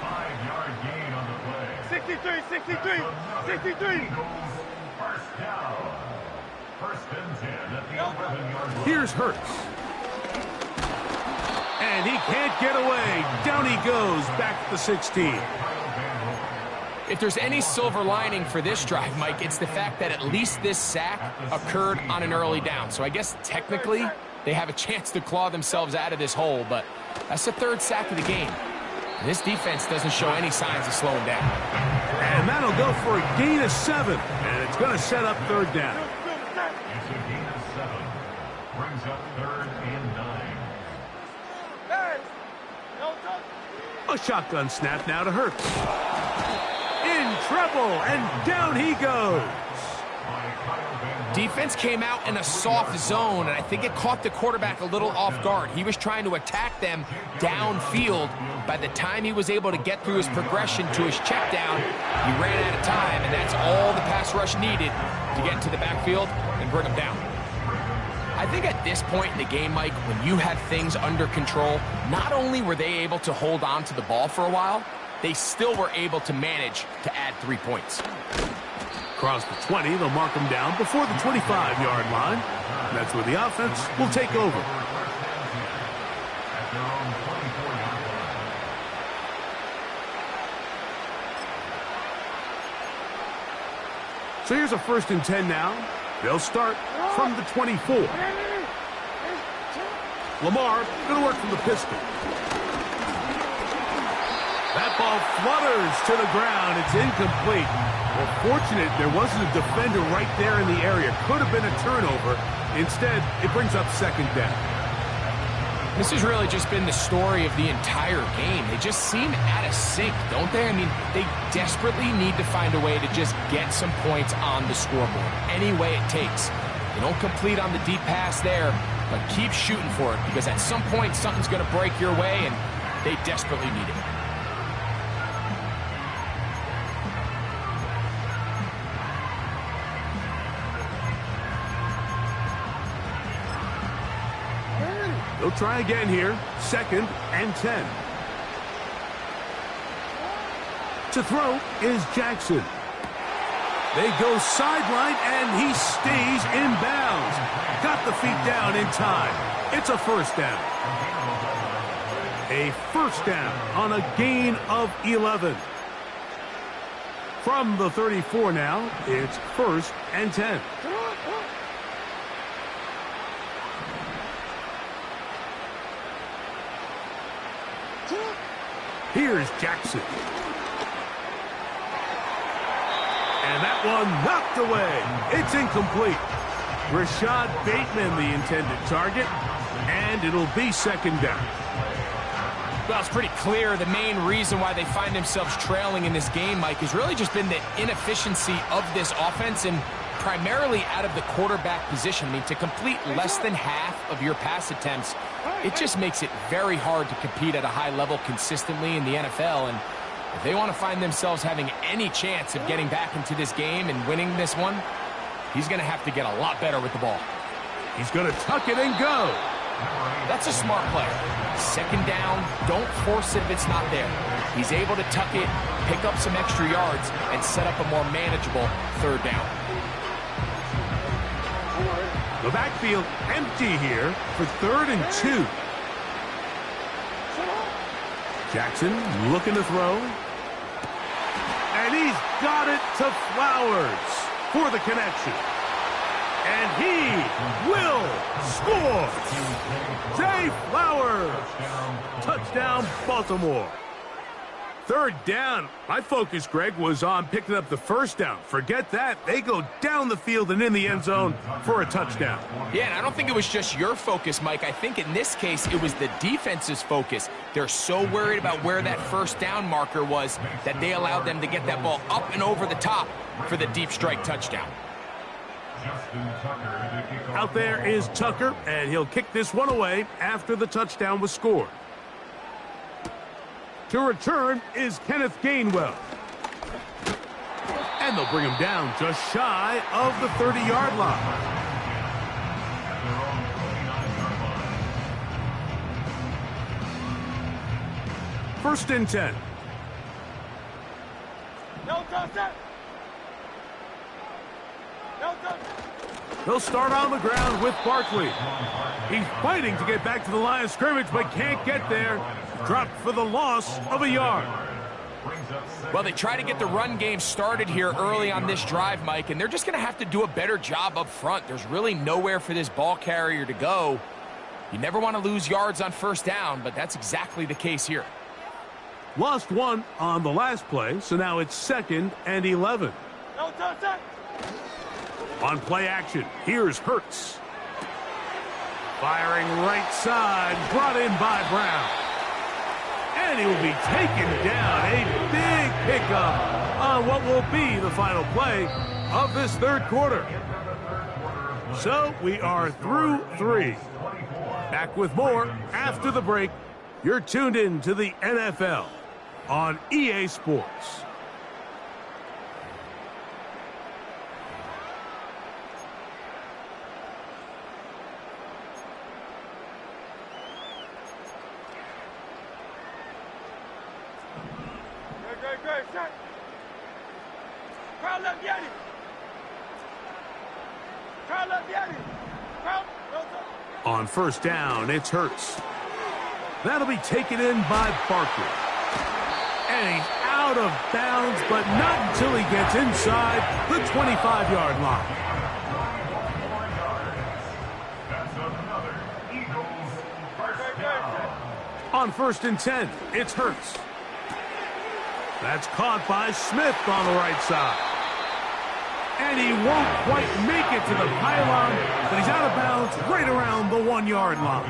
5-yard gain on the play. 63. Eagles first down. 1st and 10 at the 11-yard line. Here's Hurts. And he can't get away. Down he goes back to the 16. If there's any silver lining for this drive, Mike, it's the fact that at least this sack occurred on an early down. So I guess technically they have a chance to claw themselves out of this hole, but that's the 3rd sack of the game. And this defense doesn't show any signs of slowing down. And that'll go for a gain of 7. And it's going to set up 3rd down. It's a gain of 7. Brings up 3rd and 9. A shotgun snap now to Hurts. In trouble, and down he goes. Defense came out in a soft zone, and I think it caught the quarterback a little off guard. He was trying to attack them downfield. By the time he was able to get through his progression to his check down, he ran out of time, and that's all the pass rush needed to get into the backfield and bring him down. I think at this point in the game, Mike, when you have things under control, not only were they able to hold on to the ball for a while, they still were able to manage to add 3 points. Across the 20, they'll mark him down before the 25-yard line. That's where the offense will take over. So here's a 1st and 10 now. They'll start from the 24. Lamar going to work from the pistol. That ball flutters to the ground. It's incomplete. Well, fortunate there wasn't a defender right there in the area. Could have been a turnover. Instead, it brings up 2nd down. This has really just been the story of the entire game. They just seem out of sync, don't they? I mean, they desperately need to find a way to just get some points on the scoreboard, any way it takes. They don't complete on the deep pass there, but keep shooting for it, because at some point, something's going to break your way, and they desperately need it. They'll try again here. 2nd and 10. To throw is Jackson. They go sideline, and he stays in bounds. Got the feet down in time. It's a 1st down. A 1st down on a gain of 11. From the 34 now, it's 1st and 10. Here's Jackson. And that one knocked away. It's incomplete. Rashad Bateman, the intended target, and it'll be second down. Well, it's pretty clear the main reason why they find themselves trailing in this game, Mike, has really just been the inefficiency of this offense and primarily out of the quarterback position. I mean, to complete less than half of your pass attempts, it just makes it very hard to compete at a high level consistently in the NFL. And if they want to find themselves having any chance of getting back into this game and winning this one, he's going to have to get a lot better with the ball. He's going to tuck it and go. That's a smart play. Second down, don't force it if it's not there. He's able to tuck it, pick up some extra yards, and set up a more manageable third down. The backfield empty here for 3rd and 2. Jackson looking to throw. And he's got it to Flowers for the connection. And he will score. Zay Flowers. Touchdown, Baltimore. 3rd down. My focus, Greg, was on picking up the first down. Forget that. They go down the field and in the end zone for a touchdown. Yeah, and I don't think it was just your focus, Mike. I think in this case, it was the defense's focus. They're so worried about where that first down marker was that they allowed them to get that ball up and over the top for the deep strike touchdown. Out there is Tucker, and he'll kick this one away after the touchdown was scored. To return is Kenneth Gainwell. And they'll bring him down just shy of the 30-yard line. First and 10. No touchdown. No touchdown. He'll start on the ground with Barkley. He's fighting to get back to the line of scrimmage, but can't get there. Dropped for the loss of a yard. Well, they try to get the run game started here early on this drive, Mike, and they're just going to have to do a better job up front. There's really nowhere for this ball carrier to go. You never want to lose yards on first down, but that's exactly the case here. Lost one on the last play, so now it's 2nd and 11. No touchdown. On play action, here's Hurts. Firing right side, brought in by Brown. And he will be taken down. A big pickup on what will be the final play of this 3rd quarter. So we are through 3. Back with more after the break. You're tuned in to the NFL on EA Sports. Great, shot. Crowd left Yeti. Crowd left Yeti. Crowd, no touchdown. On first down, it's Hurts. That'll be taken in by Barkley. And he's out of bounds, but not until he gets inside the 25-yard line. On 1st and 10, it's Hurts. That's caught by Smith on the right side. And he won't quite make it to the pylon, but he's out of bounds right around the 1-yard line.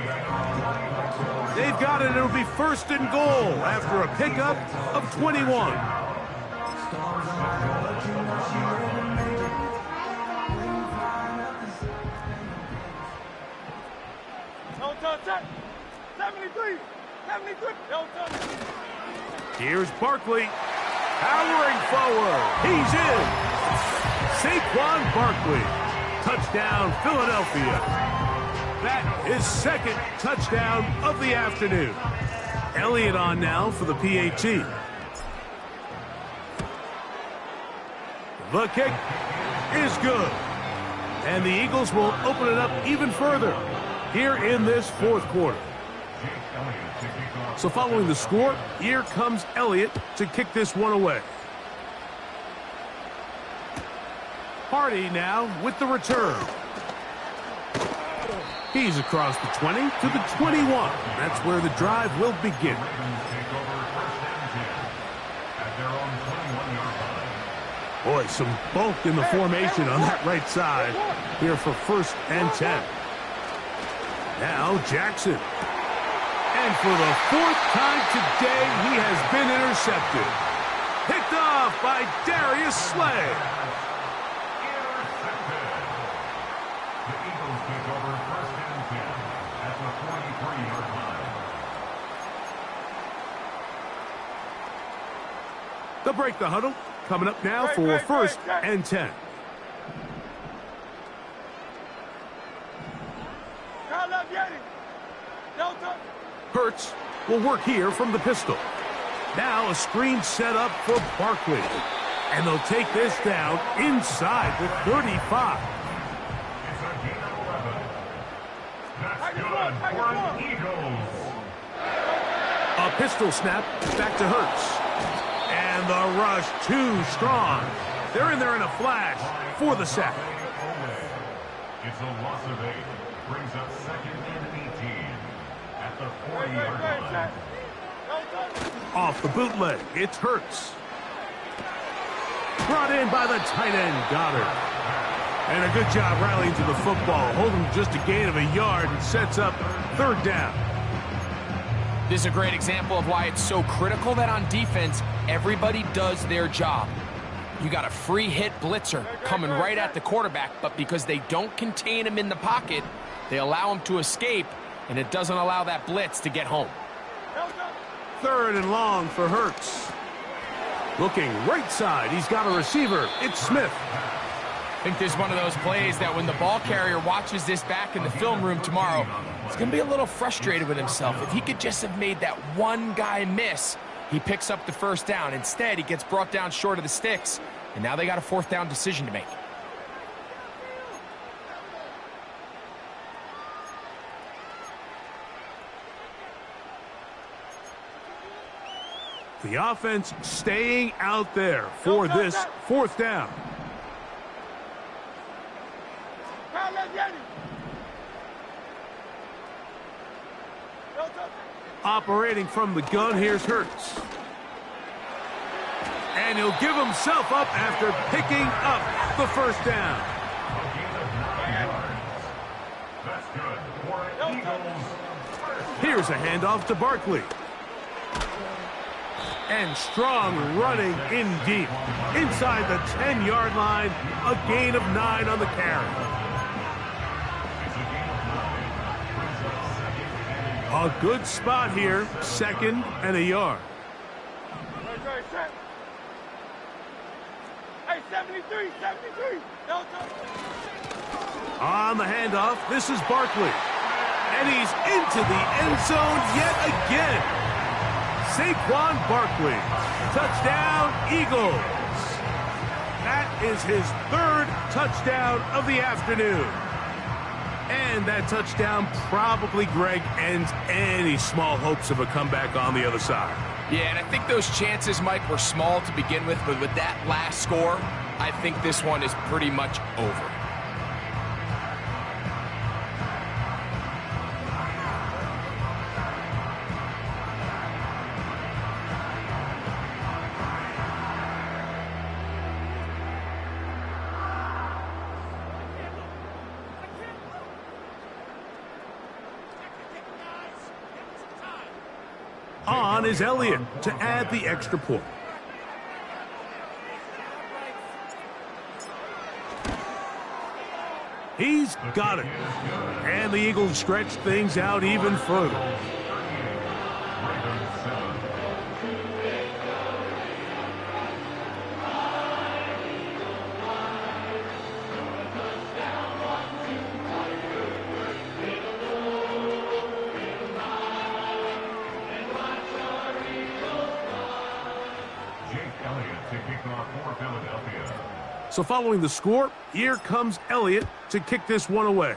They've got it. It'll be 1st and goal after a pickup of 21. No touchdown. 73. 73. No touchdown. Here's Barkley, powering forward. He's in. Saquon Barkley. Touchdown, Philadelphia. That is 2nd touchdown of the afternoon. Elliott on now for the PAT. The kick is good. And the Eagles will open it up even further here in this 4th quarter. So following the score, here comes Elliott to kick this one away. Hardy now with the return. He's across the 20 to the 21. That's where the drive will begin. Boy, some bulk in the formation on that right side here for 1st and 10. Now Jackson. And for the 4th time today, he has been intercepted. Picked off by Darius Slay. Intercepted. The Eagles take over 1st and 10 at the 43-yard line. They'll break the huddle. Coming up now for 1st and 10. Hurts will work here from the pistol. Now a screen set up for Barkley. And they'll take this down inside the 35. It's a gain of 11. That's good for the Eagles. A pistol snap back to Hurts. And the rush too strong. They're in there in a flash for the sack. It's a loss of 8. Brings up 2nd and 18 at the 40-yard line. Off the bootleg, it's Hurts. Brought in by the tight end, Goddard. And a good job rallying to the football. Holding just a gain of a yard and sets up 3rd down. This is a great example of why it's so critical that on defense, everybody does their job. You got a free hit blitzer coming right at the quarterback, but because they don't contain him in the pocket, they allow him to escape, and it doesn't allow that blitz to get home. 3rd and long for Hurts. Looking right side, he's got a receiver. It's Smith. I think this is one of those plays that when the ball carrier watches this back in the film room tomorrow, he's going to be a little frustrated with himself. If he could just have made that one guy miss, he picks up the 1st down. Instead, he gets brought down short of the sticks, and now they got a 4th down decision to make. The offense staying out there for this 4th down. Operating from the gun, here's Hurts. And he'll give himself up after picking up the 1st down. That's good for Eagles. Here's a handoff to Barkley. And strong running in deep. Inside the 10-yard line, a gain of 9 on the carry. A good spot here, 2nd and a yard. Hey, 73. On the handoff, this is Barkley. And he's into the end zone yet again. Saquon Barkley. Touchdown, Eagles. That is his 3rd touchdown of the afternoon. And that touchdown probably, Greg, ends any small hopes of a comeback on the other side. Yeah, and I think those chances, Mike, were small to begin with, but with that last score, I think this one is pretty much over. On is Elliott to add the extra point. He's got it. And the Eagles stretch things out even further. So following the score, here comes Elliott to kick this one away.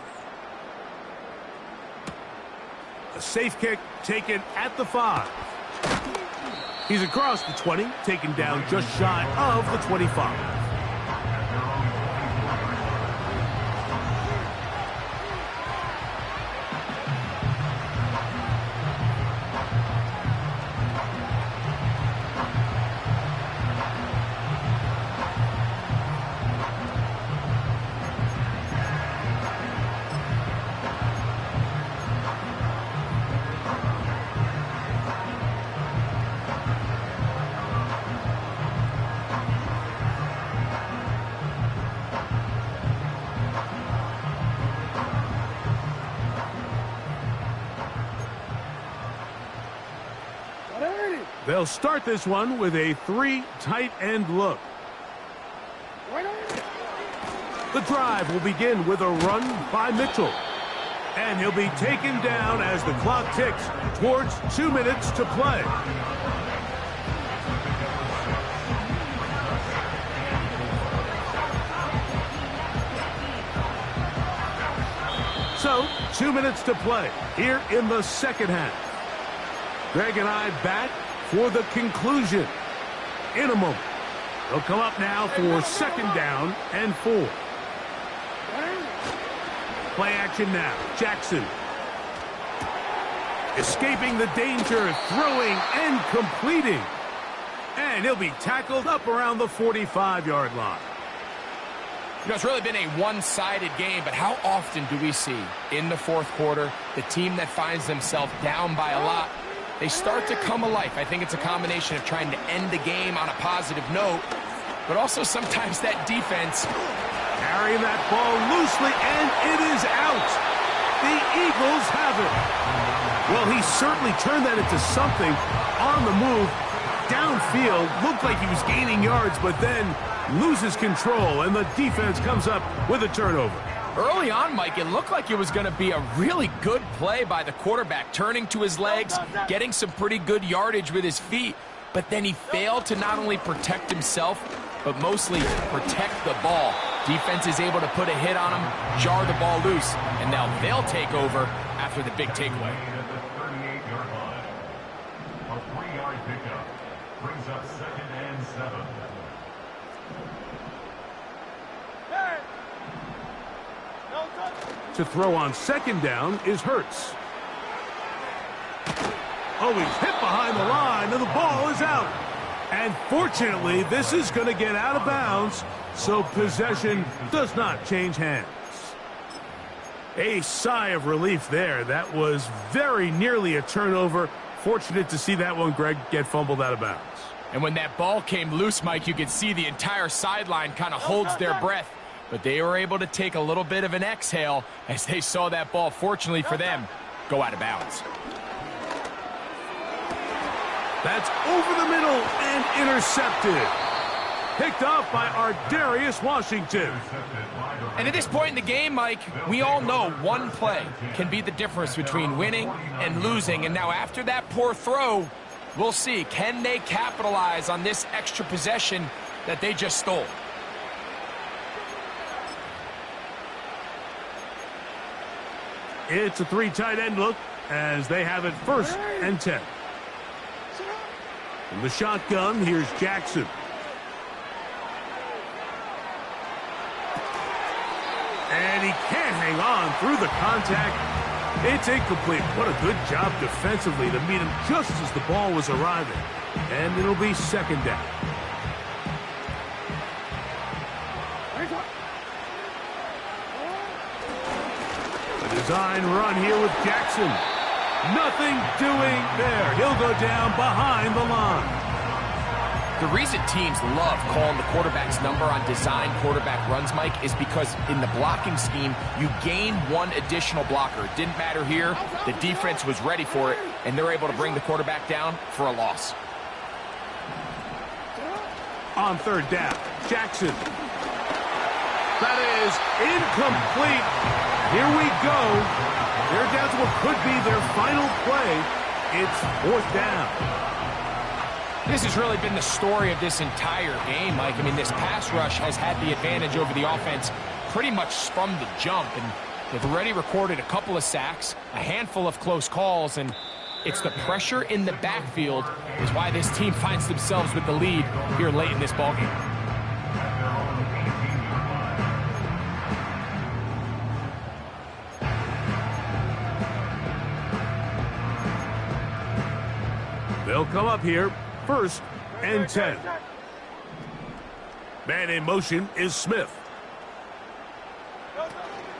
A safe kick taken at the 5. He's across the 20, taken down just shy of the 25. They'll start this one with a 3 tight end look. The drive will begin with a run by Mitchell. And he'll be taken down as the clock ticks towards 2 minutes to play. So, 2 minutes to play here in the second half. Greg and I back for the conclusion in a moment. They'll come up now for second down and 4. Play action now. Jackson. Escaping the danger, throwing and completing. And he'll be tackled up around the 45-yard line. You know, it's really been a one-sided game, but how often do we see in the fourth quarter the team that finds themselves down by a lot, they start to come alive. I think it's a combination of trying to end the game on a positive note, but also sometimes that defense carrying that ball loosely, and it is out. The Eagles have it. Well, he certainly turned that into something on the move. Downfield, looked like he was gaining yards, but then loses control, and the defense comes up with a turnover. Early on, Mike, it looked like it was going to be a really good play by the quarterback, turning to his legs, getting some pretty good yardage with his feet, but then he failed to not only protect himself, but mostly protect the ball. Defense is able to put a hit on him, jar the ball loose, and now they'll take over after the big takeaway. At the 38-yard line. A 3-yard pickup brings up 2nd and 7. To throw on second down is Hurts. Oh, he's hit behind the line, and the ball is out. And fortunately, this is going to get out of bounds, so possession does not change hands. A sigh of relief there. That was very nearly a turnover. Fortunate to see that one, Greg, get fumbled out of bounds. And when that ball came loose, Mike, you could see the entire sideline kind of holds their breath. But they were able to take a little bit of an exhale as they saw that ball, fortunately for them, go out of bounds. That's over the middle and intercepted. Picked off by Ardarius Washington. And at this point in the game, Mike, we all know one play can be the difference between winning and losing. And now after that poor throw, we'll see, can they capitalize on this extra possession that they just stole? It's a 3 tight end look as they have it 1st and 10. From the shotgun, here's Jackson. And he can't hang on through the contact. It's incomplete. What a good job defensively to meet him just as the ball was arriving. And it'll be 2nd down. A design run here with Jackson. Nothing doing there. He'll go down behind the line. The reason teams love calling the quarterback's number on design quarterback runs, Mike, is because in the blocking scheme, you gain one additional blocker. It didn't matter here. The defense was ready for it, and they're able to bring the quarterback down for a loss. On 3rd down, Jackson. That is incomplete. Here we go. They're down to what could be their final play. It's 4th down. This has really been the story of this entire game, Mike. I mean, this pass rush has had the advantage over the offense pretty much from the jump, and they've already recorded a couple of sacks, a handful of close calls, and it's the pressure in the backfield is why this team finds themselves with the lead here late in this ballgame. They'll come up here 1st and 10. Man in motion is Smith.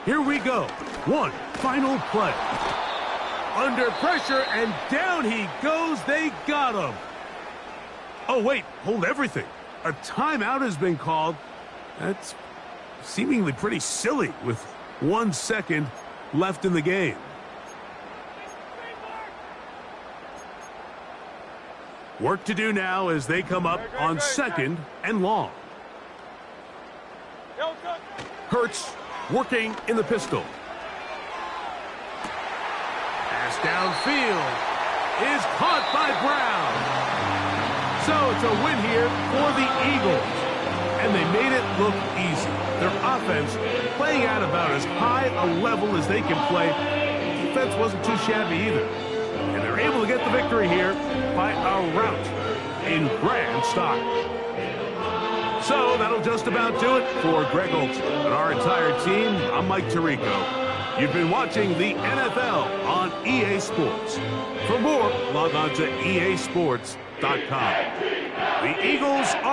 Here we go. One final play. Under pressure, and down he goes. They got him. Oh, wait. Hold everything. A timeout has been called. That's seemingly pretty silly with 1 second left in the game. Work to do now as they come up on 2nd and long. Hurts working in the pistol. Pass downfield is caught by Brown. So it's a win here for the Eagles. And they made it look easy. Their offense playing at about as high a level as they can play. Defense wasn't too shabby either. And they're able to get the victory here by a rout in grand style. So that'll just about do it for Greg Olson and our entire team. I'm Mike Tirico. You've been watching the NFL on EA Sports. For more, log on to easports.com. The Eagles are